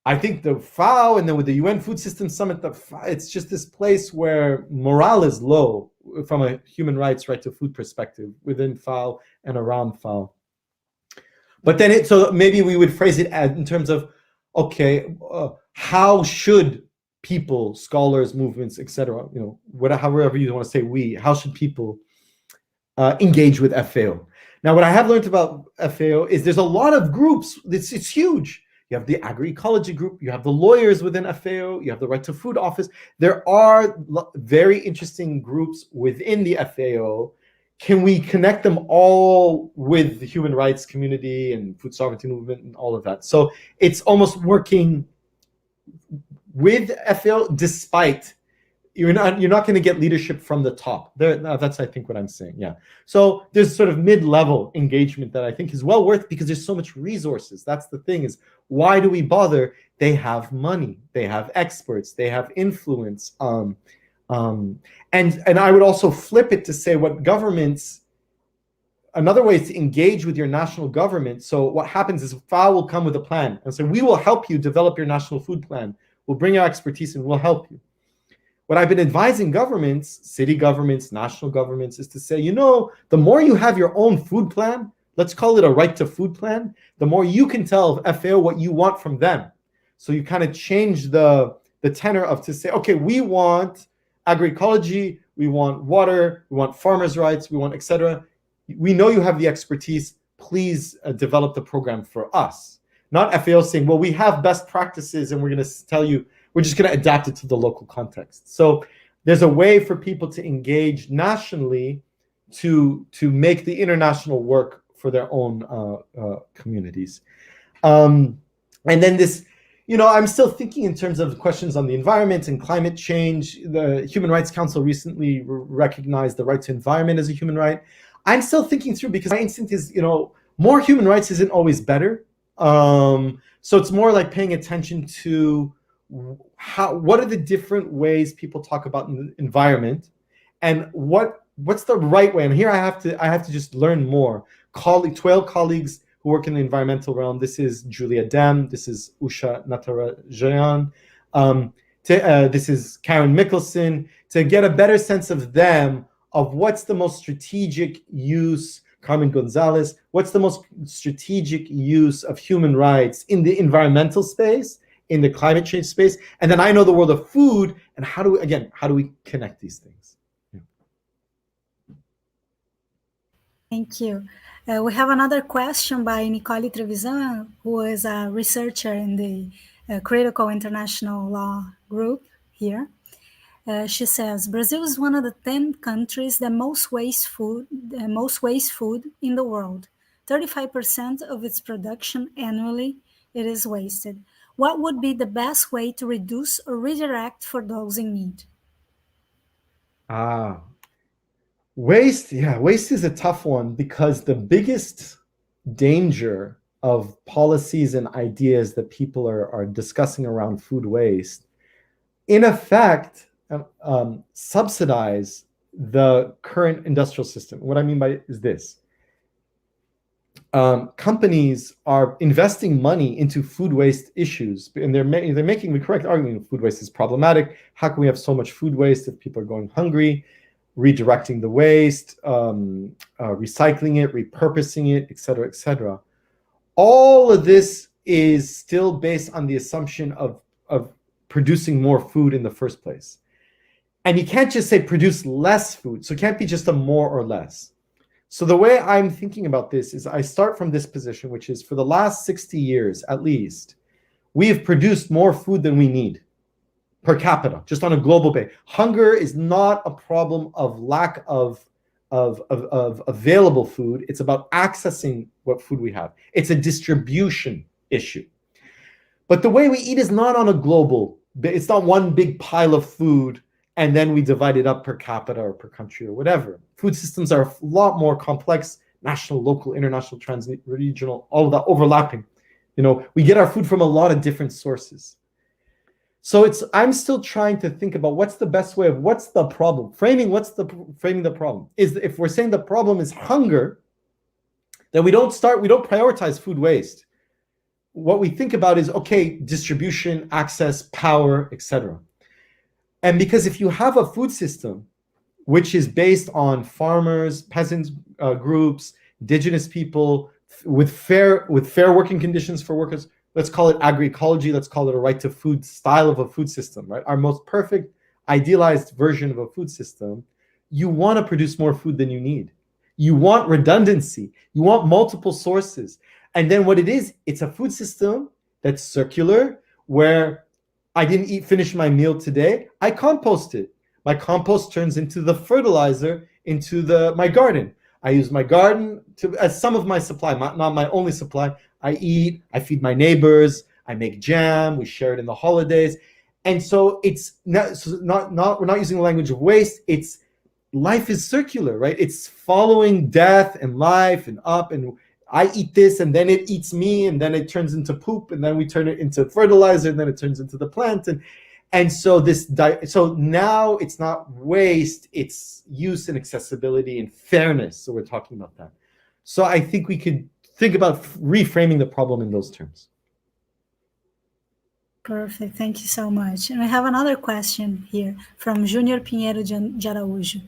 I think the FAO and then with the UN Food Systems Summit, it's just this place where morale is low from a human rights right to food perspective within FAO and around FAO. But then so maybe we would phrase it in terms of, okay, how should people, scholars, movements, etc., however you want to say how should people engage with FAO? Now, what I have learned about FAO is there's a lot of groups. It's huge. You have the agroecology group, you have the lawyers within FAO, you have the Right to Food Office. There are very interesting groups within the FAO. Can we connect them all with the human rights community and food sovereignty movement and all of that? So it's almost working with FAO despite you're not going to get leadership from the top. That's I think what I'm saying. Yeah. So there's sort of mid-level engagement that I think is well worth because there's so much resources. That's the thing is why do we bother? They have money, they have experts, they have influence. And I would also flip it to say what governments. Another way is to engage with your national government. So what happens is FAO will come with a plan and say we will help you develop your national food plan. We'll bring our expertise and we'll help you. What I've been advising governments, city governments, national governments, is to say, the more you have your own food plan, let's call it a right to food plan, the more you can tell FAO what you want from them. So you kind of change the tenor of to say, okay, we want agroecology, we want water, we want farmers' rights, we want etc. We know you have the expertise, please develop the program for us. Not FAO saying, well, we have best practices and we're going to tell you, we're just going to adapt it to the local context. So there's a way for people to engage nationally to make the international work for their own communities. And then this, I'm still thinking in terms of questions on the environment and climate change. The Human Rights Council recently recognized the right to environment as a human right. I'm still thinking through because my instinct is, more human rights isn't always better. So it's more like paying attention to what are the different ways people talk about the environment and what's the right way. And here I have to just learn more. 12 colleagues who work in the environmental realm. This is Julia Dem. This is Usha Natarajan. This is Karen Mickelson, to get a better sense of them, of what's the most strategic use, Carmen Gonzalez, what's the most strategic use of human rights in the environmental space, in the climate change space, and then I know the world of food, and how do we connect these things? Thank you. We have another question by Nicole Trevisan, who is a researcher in the Critical International Law group here. She says, Brazil is one of the 10 countries that most waste food in the world. 35% of its production annually, it is wasted. What would be the best way to reduce or redirect for those in need? Waste is a tough one, because the biggest danger of policies and ideas that people are discussing around food waste, in effect, subsidize the current industrial system. What I mean by it is this. Companies are investing money into food waste issues, and they're making the correct argument: food waste is problematic. How can we have so much food waste if people are going hungry? Redirecting the waste, recycling it, repurposing it, etc., etc. All of this is still based on the assumption of producing more food in the first place. And you can't just say produce less food. So it can't be just a more or less. So the way I'm thinking about this is I start from this position, which is for the last 60 years, at least, we have produced more food than we need per capita, just on a global basis. Hunger is not a problem of lack of available food. It's about accessing what food we have. It's a distribution issue. But the way we eat is not on a global, it's not one big pile of food and then we divide it up per capita or per country or whatever. Food systems are a lot more complex, national, local, international, trans-regional, all of that overlapping. We get our food from a lot of different sources. So I'm still trying to think about what's the best way of what's the problem. Framing the problem. Is if we're saying the problem is hunger, then we don't prioritize food waste. What we think about is, okay, distribution, access, power, etc. And because if you have a food system which is based on farmers, peasants groups, indigenous people, with fair working conditions for workers, let's call it agroecology, let's call it a right to food style of a food system, right? Our most perfect, idealized version of a food system, you want to produce more food than you need. You want redundancy. You want multiple sources. And then what it is, it's a food system that's circular, where I didn't finish my meal today, I compost it. My compost turns into the fertilizer into my garden. I use my garden as some of my supply, not my only supply. I eat, I feed my neighbors, I make jam, we share it in the holidays. And so it's we're not using the language of waste, it's life is circular, right? It's following death and life and up, and I eat this and then it eats me and then it turns into poop and then we turn it into fertilizer and then it turns into the plant. And so so now it's not waste, it's use and accessibility and fairness. So we're talking about that. So I think we could think about reframing the problem in those terms. Perfect. Thank you so much. And we have another question here from Junior Pinheiro de Araújo.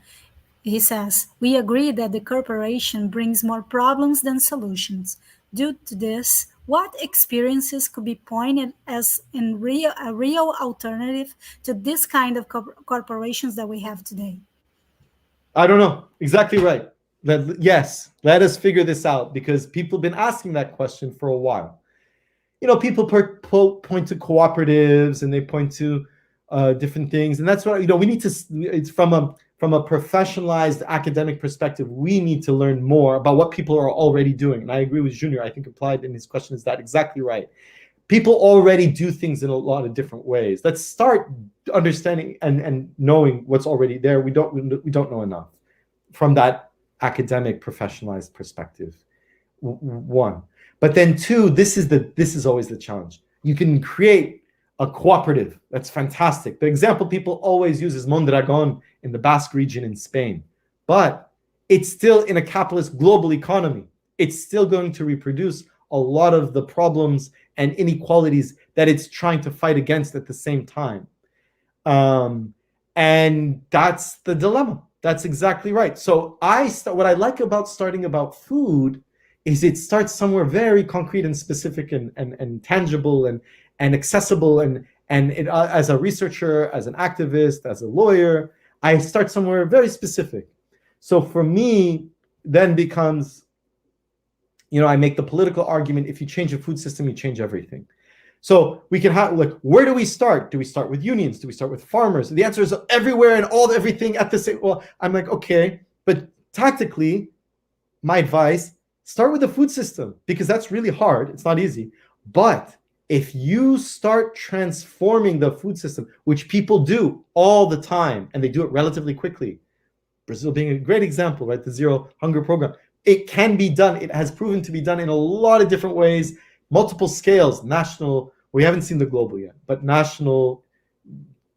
He says, we agree that the corporation brings more problems than solutions. Due to this, what experiences could be pointed as a real alternative to this kind of corporations that we have today? I don't know. Exactly right. Yes, let us figure this out, because people have been asking that question for a while. People point to cooperatives and they point to different things, and that's what we need to. It's from a professionalized academic perspective. We need to learn more about what people are already doing. And I agree with Junior. I think implied in his question is that exactly right. People already do things in a lot of different ways. Let's start understanding and knowing what's already there. We don't know enough from that academic professionalized perspective. One. But then two, this is always the challenge. You can create a cooperative. That's fantastic. The example people always use is Mondragon in the Basque region in Spain. But it's still in a capitalist global economy. it's still going to reproduce a lot of the problems and inequalities that it's trying to fight against at the same time. And that's the dilemma. That's exactly right. So what I like about starting about food is it starts somewhere very concrete and specific and tangible and accessible. And it, as a researcher, as an activist, as a lawyer, I start somewhere very specific. So for me, then becomes, I make the political argument, if you change the food system, you change everything. So we can have, like, where do we start? Do we start with unions? Do we start with farmers? The answer is everywhere and everything at the same. Well, I'm like, okay, but tactically, my advice, start with the food system, because that's really hard. It's not easy. But if you start transforming the food system, which people do all the time, and they do it relatively quickly, Brazil being a great example, right? The Zero Hunger Program. It can be done. It has proven to be done in a lot of different ways, multiple scales, national. We haven't seen the global yet, but national,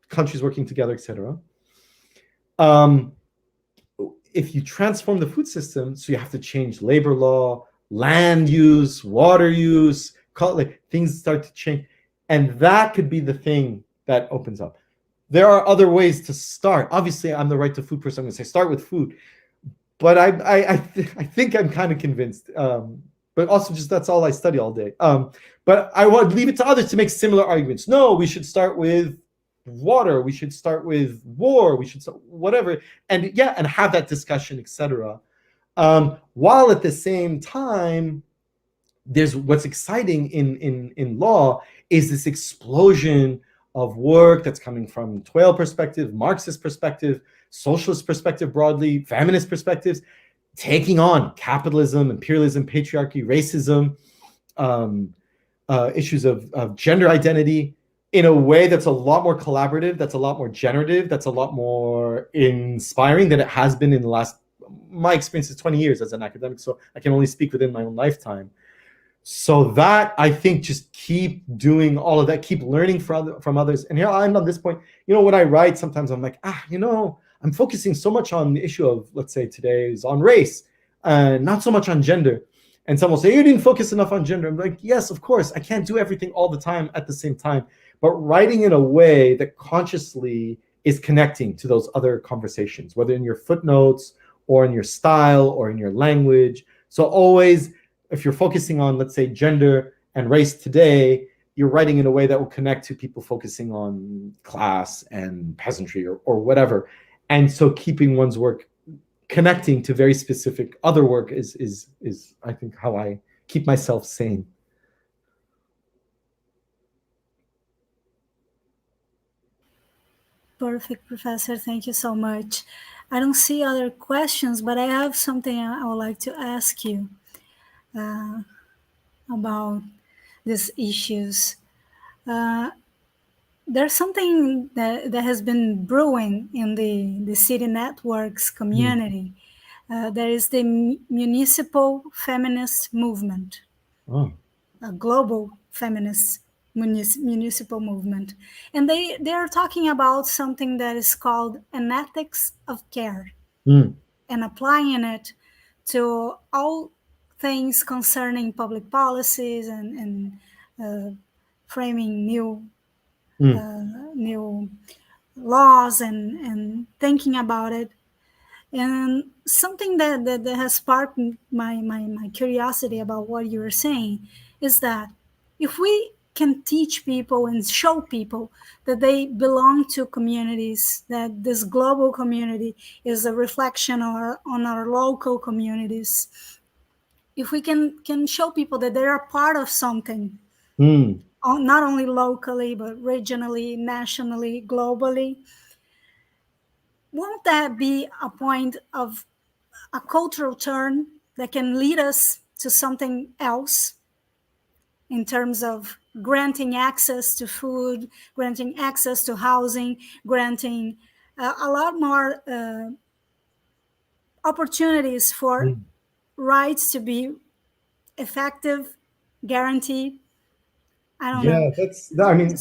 countries working together, etc. If you transform the food system, so you have to change labor law, land use, water use, like, things start to change, and that could be the thing that opens up. There are other ways to start. Obviously, I'm the right to food person. I'm going to say start with food, but I think I'm kind of convinced. But also, just that's all I study all day. But I want to leave it to others to make similar arguments. No, we should start with water. We should start with war. We should start whatever, and have that discussion, etc. While at the same time, there's what's exciting in law is this explosion of work that's coming from Twale perspective, Marxist perspective, socialist perspective broadly, feminist perspectives, taking on capitalism, imperialism, patriarchy, racism, issues of gender identity in a way that's a lot more collaborative, that's a lot more generative, that's a lot more inspiring than it has been in the last, my experience is 20 years as an academic, so I can only speak within my own lifetime. So that, I think, just keep doing all of that, keep learning from others. And here I'm on this point, when I write, sometimes I'm like, I'm focusing so much on the issue of, let's say today is on race, and not so much on gender. And someone will say, you didn't focus enough on gender. I'm like, yes, of course, I can't do everything all the time at the same time, but writing in a way that consciously is connecting to those other conversations, whether in your footnotes or in your style or in your language. So always, if you're focusing on, let's say, gender and race today, you're writing in a way that will connect to people focusing on class and peasantry or whatever. And so keeping one's work connecting to very specific other work is I think how I keep myself sane. Perfect, Professor. Thank you so much. I don't see other questions, but I have something I would like to ask you about these issues. There's something that has been brewing in the city networks community. There is the municipal feminist movement, a global feminist municipal movement. And they are talking about something that is called an ethics of care and applying it to all things concerning public policies and framing new laws and thinking about it. And something that has sparked my curiosity about what you were saying is that if we can teach people and show people that they belong to communities, that this global community is a reflection on our local communities, if we can show people that they are part of something, not only locally, but regionally, nationally, globally, won't that be a point of a cultural turn that can lead us to something else in terms of granting access to food, granting access to housing, granting a lot more opportunities for rights to be effective, guaranteed? I don't know. That's,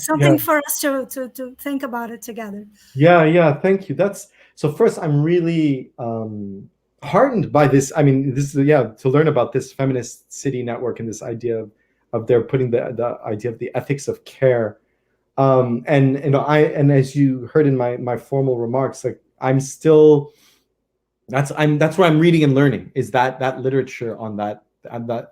something for us to think about it together. Yeah, thank you. So first, I'm really heartened by this. I mean, this is, to learn about this feminist city network and this idea of their putting the idea of the ethics of care. And as you heard in my formal remarks, like I'm still, that's where I'm reading and learning, is that literature on that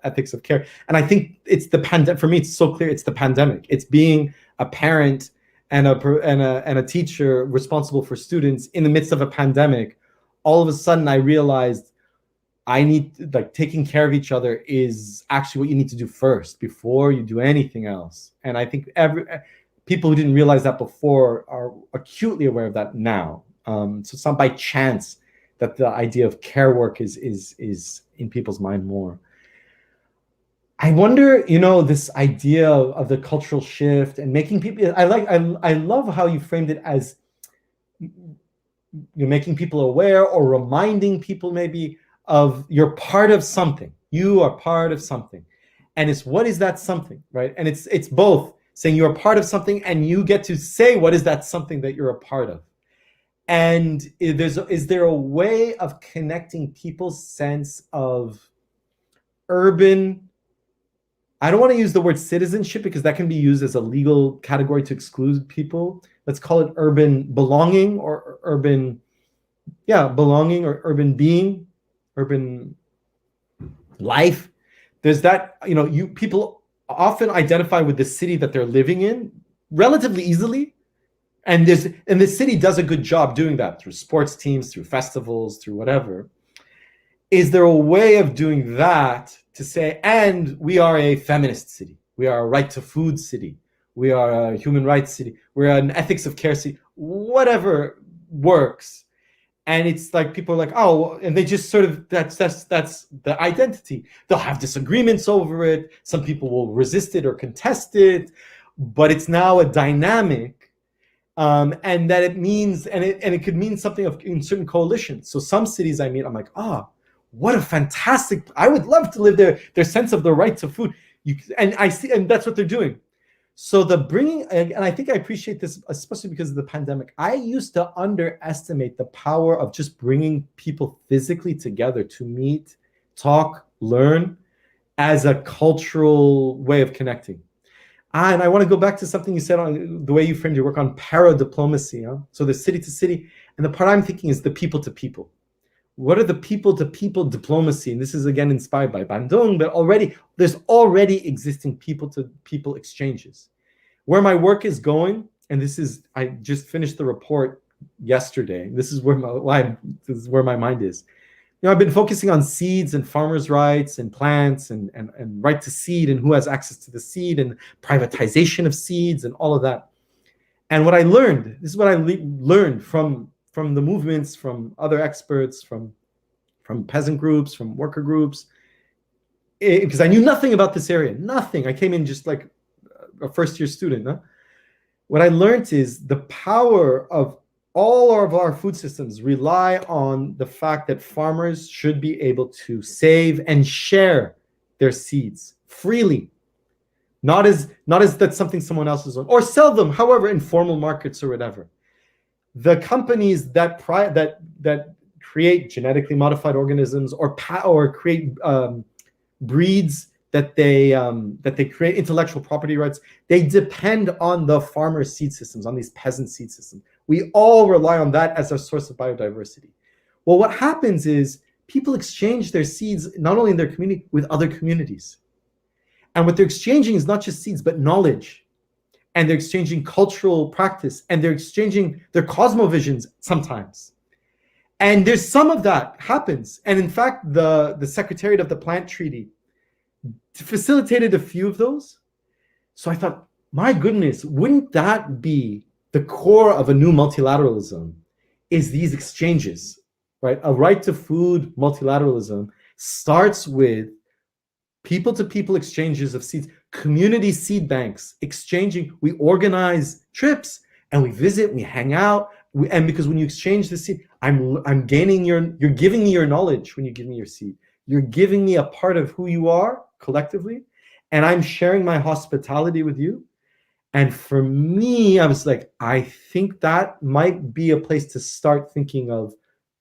ethics of care. And I think it's the pandemic. For me, it's so clear. It's the pandemic. It's being a parent and a teacher responsible for students in the midst of a pandemic. All of a sudden, I realized taking care of each other is actually what you need to do first before you do anything else. And I think people who didn't realize that before are acutely aware of that now. So it's not by chance that the idea of care work is in people's mind more. I wonder, this idea of the cultural shift and making people. I love how you framed it as you're making people aware or reminding people maybe of you're part of something. You are part of something, and it's what is that something, right? And it's both saying you're a part of something and you get to say what is that something that you're a part of. And is there a way of connecting people's sense of urban, I don't want to use the word citizenship because that can be used as a legal category to exclude people. Let's call it urban belonging or urban belonging or urban being, urban life. There's that, people often identify with the city that they're living in relatively easily. And the city does a good job doing that through sports teams, through festivals, through whatever. Is there a way of doing that to say, and we are a feminist city, we are a right to food city, we are a human rights city, we're an ethics of care city, whatever works. And it's like people are like, oh, and they just sort of, that's the identity. They'll have disagreements over it. Some people will resist it or contest it, but it's now a dynamic. And that it means, and it could mean something in certain coalitions. So some cities I'm like, what a fantastic, I would love to live there. Their sense of the right to food. And I see, and that's what they're doing. So the bringing, and I think I appreciate this, especially because of the pandemic. I used to underestimate the power of just bringing people physically together to meet, talk, learn as a cultural way of connecting. And I want to go back to something you said on the way you framed your work on para-diplomacy. So the city to city. And the part I'm thinking is the people to people. What are the people to people diplomacy? And this is again inspired by Bandung, but there's already existing people to people exchanges. Where my work is going, and I just finished the report yesterday. This is where my mind is. I've been focusing on seeds and farmers' rights and plants and right to seed and who has access to the seed and privatization of seeds and all of that. And what I learned, this is what I learned from the movements, from other experts, from peasant groups, from worker groups, because I knew nothing about this area, nothing. I came in just like a first-year student. Huh? What I learned is the power of all of our food systems rely on the fact that farmers should be able to save and share their seeds freely, not as that's something someone else is on, or sell them, however, in formal markets or whatever. The companies that create genetically modified organisms or create breeds that they create intellectual property rights, they depend on the farmer seed systems, on these peasant seed systems. We all rely on that as a source of biodiversity. Well, what happens is people exchange their seeds, not only in their community, with other communities. And what they're exchanging is not just seeds, but knowledge. And they're exchanging cultural practice, and they're exchanging their cosmovisions sometimes. And there's some of that happens. And in fact, the Secretariat of the Plant Treaty facilitated a few of those. So I thought, my goodness, wouldn't that be the core of a new multilateralism, is these exchanges, right? A right to food multilateralism starts with people-to-people exchanges of seeds, community seed banks, exchanging. We organize trips and we visit, we hang out, and because when you exchange the seed, I'm gaining you're giving me your knowledge when you give me your seed. You're giving me a part of who you are collectively, and I'm sharing my hospitality with you. And for me, I was like, I think that might be a place to start thinking of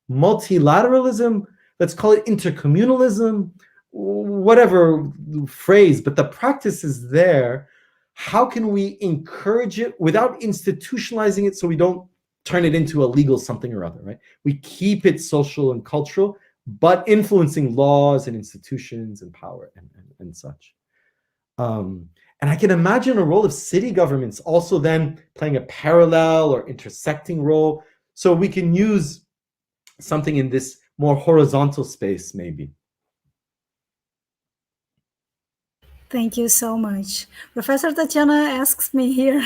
multilateralism. let's call it intercommunalism, whatever phrase, but the practice is there. How can we encourage it without institutionalizing it so we don't turn it into a legal something or other, right? We keep it social and cultural, but influencing laws and institutions and power and such. And I can imagine a role of city governments also then playing a parallel or intersecting role. So we can use something in this more horizontal space, maybe. Thank you so much. Professor Tatiana asks me here,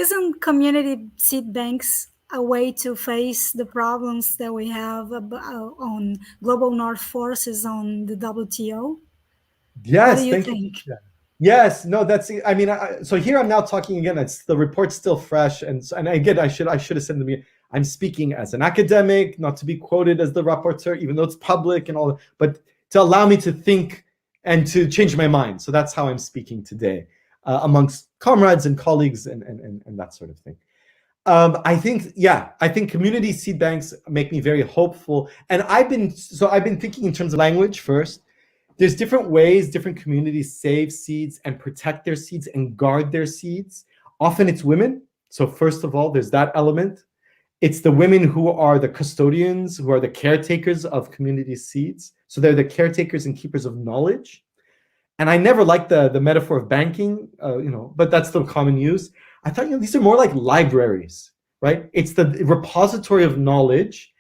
isn't community seed banks a way to face the problems that we have on global north forces on the WTO? Yes, what do you think? Yes, no, that's, I mean, so here I'm now talking again, it's the report's still fresh. And again, I should have said to me, I'm speaking as an academic, not to be quoted as the rapporteur, even though it's public and all, but to allow me to think and to change my mind. So that's how I'm speaking today amongst comrades and colleagues and that sort of thing. I think community seed banks make me very hopeful. And I've been thinking in terms of language first. There's different ways different communities save seeds and protect their seeds and guard their seeds. Often it's women. So first of all, there's that element. It's the women who are the custodians, who are the caretakers of community seeds. So they're the caretakers and keepers of knowledge. And I never liked the metaphor of banking, but that's the common use. I thought, these are more like libraries, right? It's the repository of knowledge.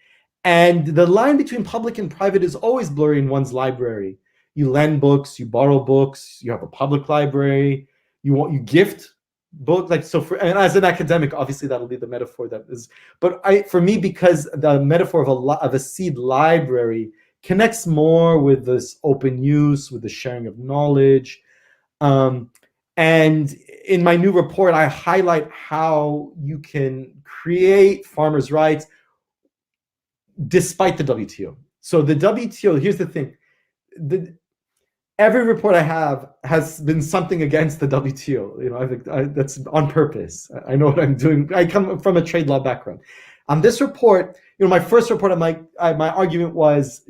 And the line between public and private is always blurry in one's library. You lend books, you borrow books, you have a public library, you gift books. And as an academic, obviously that'll be the metaphor that is. But for me, because the metaphor of a seed library connects more with this open use, with the sharing of knowledge. And in my new report, I highlight how you can create farmers' rights despite the WTO. So the WTO, here's the thing. Every report I have has been something against the WTO. That's on purpose. I know what I'm doing. I come from a trade law background. On this report, my first report, my argument was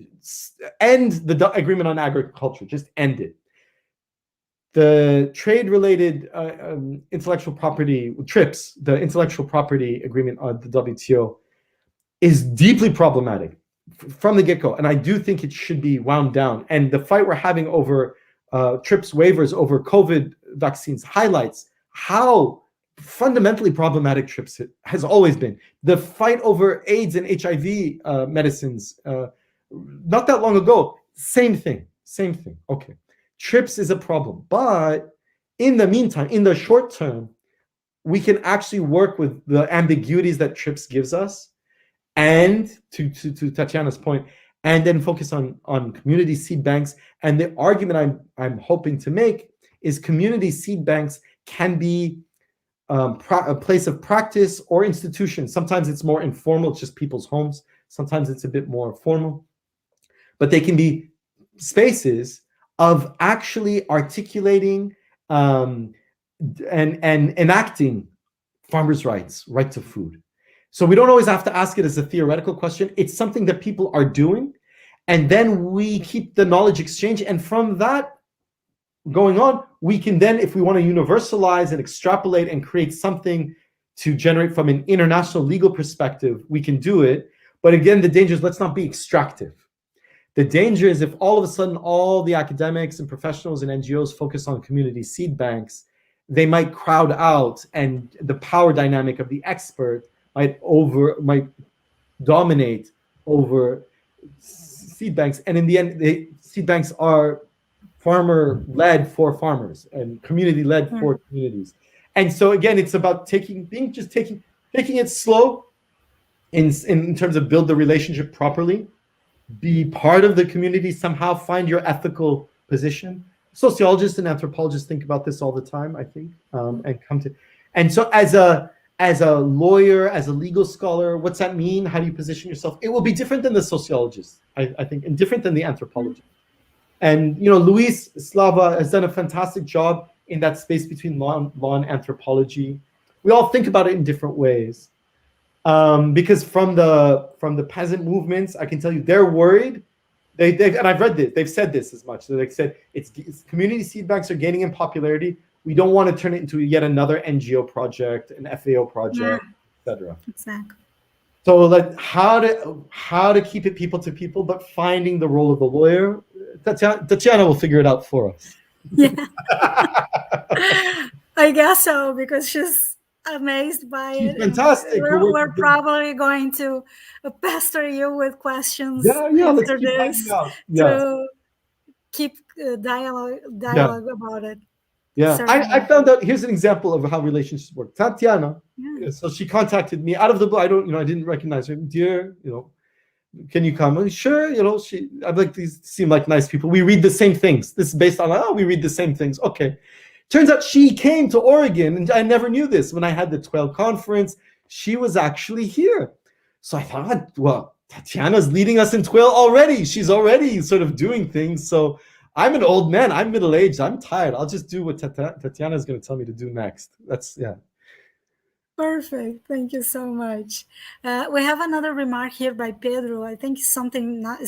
end the agreement on agriculture. Just end it. The trade-related intellectual property, TRIPS, the intellectual property agreement on the WTO, is deeply problematic from the get-go, and I do think it should be wound down. And the fight we're having over TRIPS waivers over COVID vaccines highlights how fundamentally problematic TRIPS has always been. The fight over AIDS and HIV medicines, not that long ago, same thing. Okay, TRIPS is a problem, but in the meantime, in the short term, we can actually work with the ambiguities that TRIPS gives us. And to Tatiana's point, and then focus on community seed banks. And the argument I'm hoping to make is community seed banks can be a place of practice or institution. Sometimes it's more informal, it's just people's homes. Sometimes it's a bit more formal. But they can be spaces of actually articulating and enacting farmers' rights, right to food. So we don't always have to ask it as a theoretical question. It's something that people are doing. And then we keep the knowledge exchange. And from that going on, we can then, if we want to universalize and extrapolate and create something to generate from an international legal perspective, we can do it. But again, the danger is, let's not be extractive. The danger is if all of a sudden all the academics and professionals and NGOs focus on community seed banks, they might crowd out, and the power dynamic of the expert might dominate over seed banks. And in the end, seed banks are farmer-led for farmers and community-led for communities. And so again, it's about taking it slow in terms of build the relationship properly, be part of the community, somehow find your ethical position. Sociologists and anthropologists think about this all the time, I think, and so as a lawyer, as a legal scholar, what's that mean? How do you position yourself? It will be different than the sociologist, I think, and different than the anthropologist. And Luis Slava has done a fantastic job in that space between law and anthropology. We all think about it in different ways. Because from the peasant movements, I can tell you they're worried. They've and I've read this. They've said this as much. So they've said it's community seed banks are gaining in popularity. We don't want to turn it into yet another NGO project, an FAO project, etc. Exactly. So like how to keep it people to people, but finding the role of the lawyer. Tatiana will figure it out for us. Yeah. I guess so, because she's amazed by She's it. fantastic. We're probably going to pester you with questions let's after keep this to keep dialogue about it. Yeah, I found out. Here's an example of how relationships work. Tatiana, so she contacted me out of the blue. I didn't recognize her. Dear, can you come? Sure, I'd like these seem like nice people. We read the same things. This is based on we read the same things. Okay. Turns out she came to Oregon, and I never knew this. When I had the 12 conference, she was actually here. So I thought, well, Tatiana's leading us in TWIL already. She's already sort of doing things. So I'm an old man. I'm middle-aged. I'm tired. I'll just do what Tatiana's going to tell me to do next. Perfect. Thank you so much. We have another remark here by Pedro. I think it's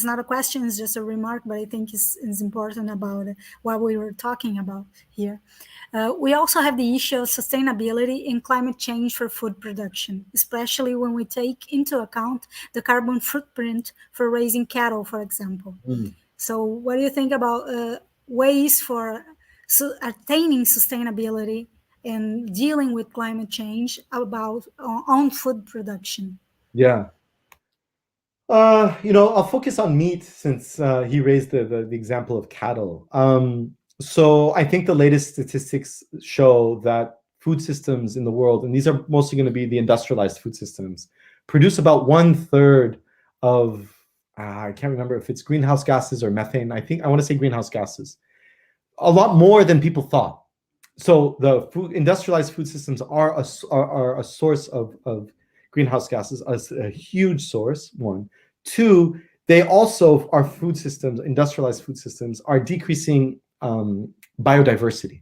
not a question, it's just a remark, but I think it's important about what we were talking about here. We also have the issue of sustainability in climate change for food production, especially when we take into account the carbon footprint for raising cattle, for example. So what do you think about ways for attaining sustainability and dealing with climate change on food production? Yeah. I'll focus on meat since he raised the example of cattle. So I think the latest statistics show that food systems in the world, and these are mostly going to be the industrialized food systems, produce about 1/3 of, I can't remember if it's greenhouse gases or methane. I want to say greenhouse gases. A lot more than people thought. So the industrialized food systems are a source of greenhouse gases, a huge source, one. Two, they also, our food systems, industrialized food systems, are decreasing biodiversity.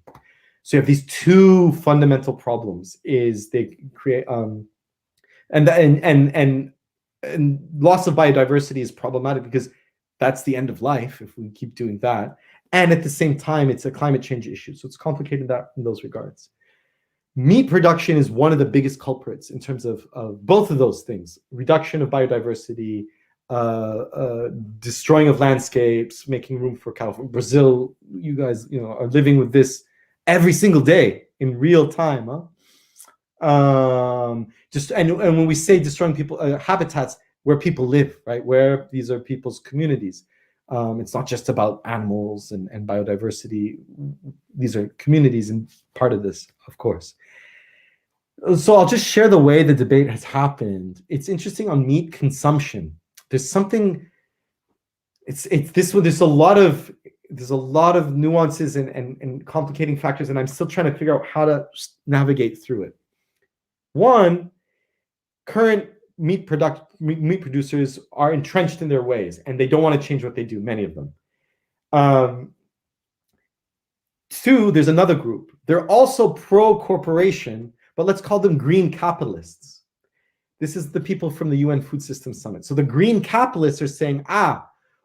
So you have these two fundamental problems: is they create and loss of biodiversity is problematic because that's the end of life if we keep doing that. And at the same time, it's a climate change issue. So it's complicated in those regards. Meat production is one of the biggest culprits in terms of both of those things: reduction of biodiversity, destroying of landscapes, making room for California. Brazil, you guys, are living with this every single day in real time. And when we say destroying people habitats, where people live, right? Where these are people's communities. It's not just about animals and biodiversity. These are communities and part of this, of course. So I'll just share the way the debate has happened. It's interesting on meat consumption. There's something. There's a lot of nuances and complicating factors, and I'm still trying to figure out how to navigate through it. One, current meat producers are entrenched in their ways, and they don't want to change what they do, many of them. Two, there's another group. They're also pro-corporation, but let's call them green capitalists. This is the people from the UN Food Systems Summit. So the green capitalists are saying,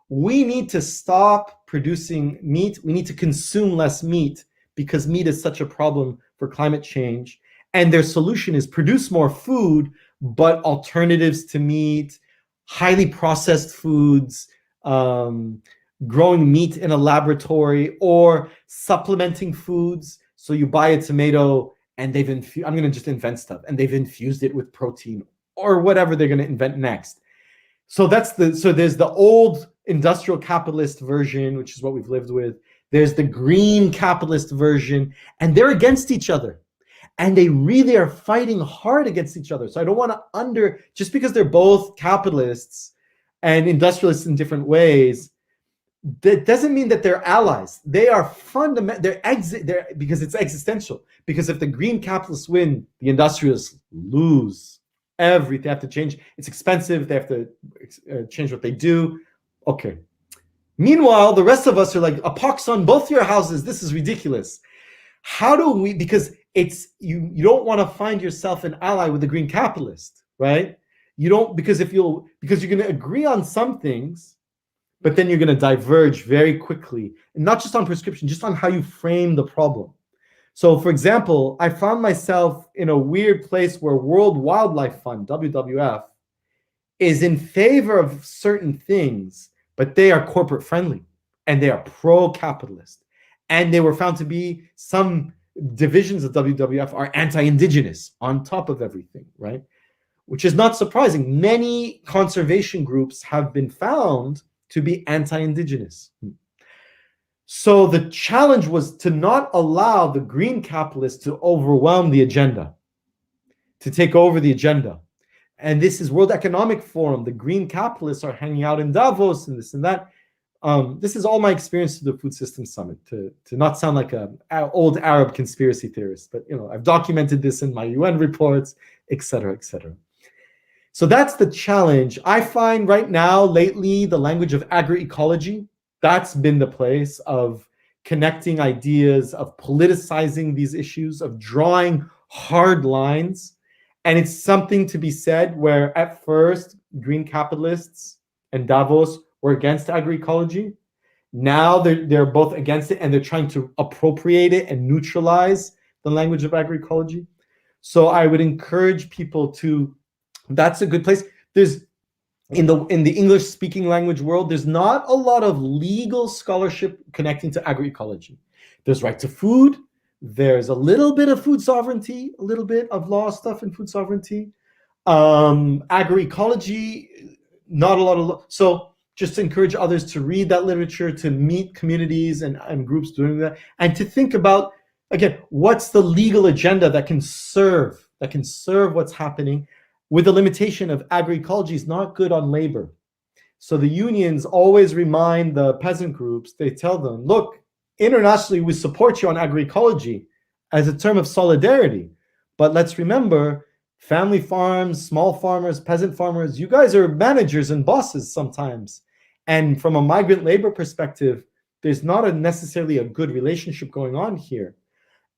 we need to stop producing meat. We need to consume less meat because meat is such a problem for climate change. And their solution is produce more food, but alternatives to meat, highly processed foods, growing meat in a laboratory, or supplementing foods. So you buy a tomato and I'm going to just invent stuff, and they've infused it with protein or whatever they're going to invent next. So there's the old industrial capitalist version, which is what we've lived with. There's the green capitalist version, and they're against each other. And they really are fighting hard against each other. So I don't want to just because they're both capitalists and industrialists in different ways, that doesn't mean that they're allies. They are because it's existential. Because if the green capitalists win, the industrialists lose everything. They have to change. It's expensive. They have to change what they do. Okay. Meanwhile, the rest of us are like, a pox on both your houses. This is ridiculous. How do we, because you don't want to find yourself an ally with the green capitalist. right? You don't, because you're going to agree on some things, but then you're going to diverge very quickly, and not just on prescription, just on how you frame the problem. So, for example, I found myself in a weird place where World Wildlife Fund, WWF, is in favor of certain things, but they are corporate friendly and they are pro-capitalist. And they were found to be, some divisions of WWF are anti-indigenous on top of everything, right? Which is not surprising. Many conservation groups have been found to be anti-indigenous. So the challenge was to not allow the green capitalists to overwhelm the agenda, to take over the agenda. And this is World Economic Forum. The green capitalists are hanging out in Davos and this and that. This is all my experience through the Food Systems Summit, to not sound like an old Arab conspiracy theorist, but I've documented this in my UN reports, et cetera, et cetera. So that's the challenge. I find right now, lately, the language of agroecology, that's been the place of connecting ideas, of politicizing these issues, of drawing hard lines. And it's something to be said where at first green capitalists and Davos were against agroecology. Now they're both against it, and they're trying to appropriate it and neutralize the language of agroecology. So I would encourage people to, that's a good place. There's in the English speaking language world, there's not a lot of legal scholarship connecting to agroecology. There's right to food. There's a little bit of food sovereignty, a little bit of law stuff in food sovereignty. Agroecology, not a lot of law. So just to encourage others to read that literature, to meet communities and groups doing that, and to think about, again, what's the legal agenda that can serve what's happening, with the limitation of agroecology is not good on labor. So the unions always remind the peasant groups, they tell them, look, internationally, we support you on agroecology as a term of solidarity. But let's remember, family farms, small farmers, peasant farmers, you guys are managers and bosses sometimes. And from a migrant labor perspective, there's not necessarily a good relationship going on here.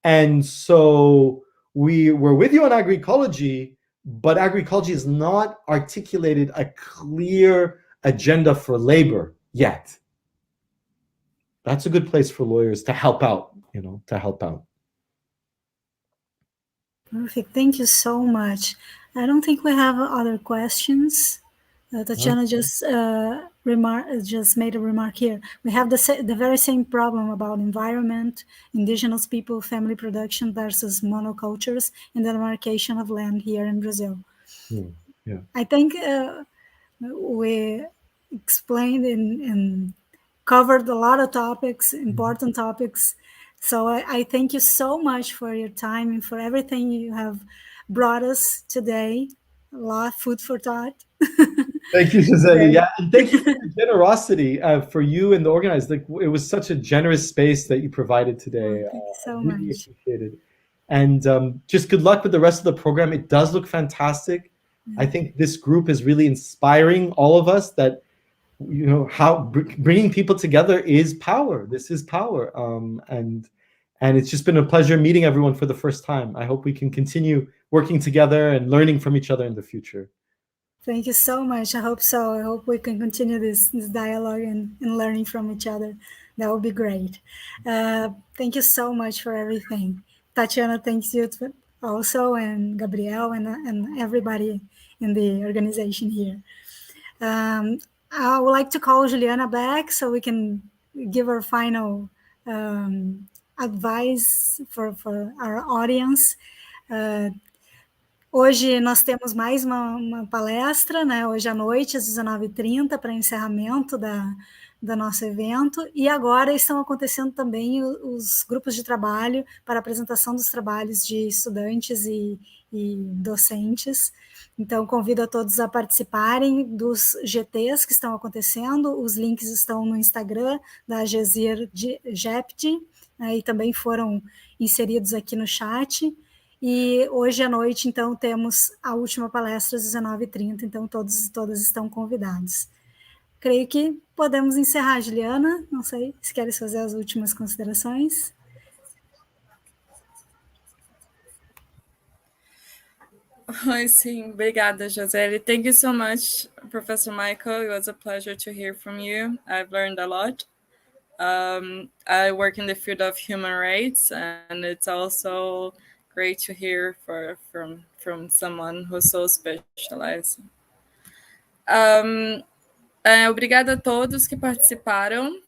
And so we're with you on agroecology, but agroecology has not articulated a clear agenda for labor yet. That's a good place for lawyers to help out, to help out. Perfect. Thank you so much. I don't think we have other questions. Tatiana just made a remark here. We have the very same problem about environment, indigenous people, family production versus monocultures, and the demarcation of land here in Brazil. Yeah. I think we explained and covered a lot of topics, important topics. So I thank you so much for your time and for everything you have brought us today. A lot of food for thought. Thank you, Gisele. Yeah, and thank you for your generosity for you and the organizers. Like, it was such a generous space that you provided today. Thank you so really much. Appreciate it. And just good luck with the rest of the program. It does look fantastic. I think this group is really inspiring all of us that, how bringing people together is power. This is power. And it's just been a pleasure meeting everyone for the first time. I hope we can continue working together and learning from each other in the future. Thank you so much. I hope so. I hope we can continue this dialogue and learning from each other. That would be great. Thank you so much for everything. Tatiana, thanks you also, and Gabriel and everybody in the organization here. I would like to call Juliana back so we can give our final advice for our audience. Hoje nós temos mais uma palestra, né? Hoje à noite, às 19h30, para encerramento do nosso evento. E agora estão acontecendo também os grupos de trabalho para apresentação dos trabalhos de estudantes e docentes. Então, convido a todos a participarem dos GTs que estão acontecendo. Os links estão no Instagram da AJESIR GEPDI, né? E também foram inseridos aqui no chat. E hoje à noite, então, temos a última palestra às 19h30, então todos e todas estão convidados. Creio que podemos encerrar, Juliana. Não sei se queres fazer as últimas considerações. Oi, sim, obrigada, José. Thank you so much, Professor Michael. It was a pleasure to hear from you. I've learned a lot. I work in the field of human rights, and it's also great to hear from someone who's so specialized. Obrigada a todos que participaram.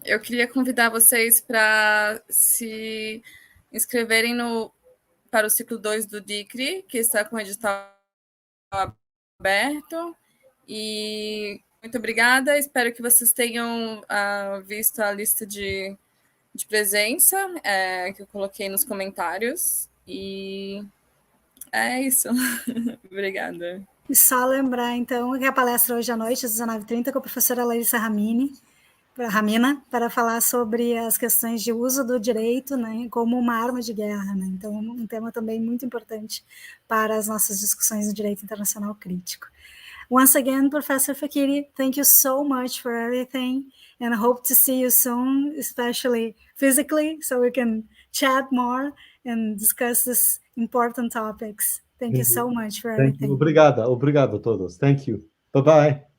Eu queria convidar vocês para se inscreverem para o ciclo 2 do DICRI, que está com o edital aberto. E muito obrigada. Espero que vocês tenham visto a lista de presença que eu coloquei nos comentários. E é isso. Obrigada. E só lembrar, então, que a palestra hoje à noite, às 19h30, com a professora Larissa Ramina, para falar sobre as questões de uso do direito, né, como uma arma de guerra, né? Então, um tema também muito importante para as nossas discussões no direito internacional crítico. Once again, Professor Fakiri, thank you so much for everything, and I hope to see you soon, especially physically, so we can chat more and discuss these important topics. Thank you so much for everything. Obrigado a todos. Thank you. Bye-bye.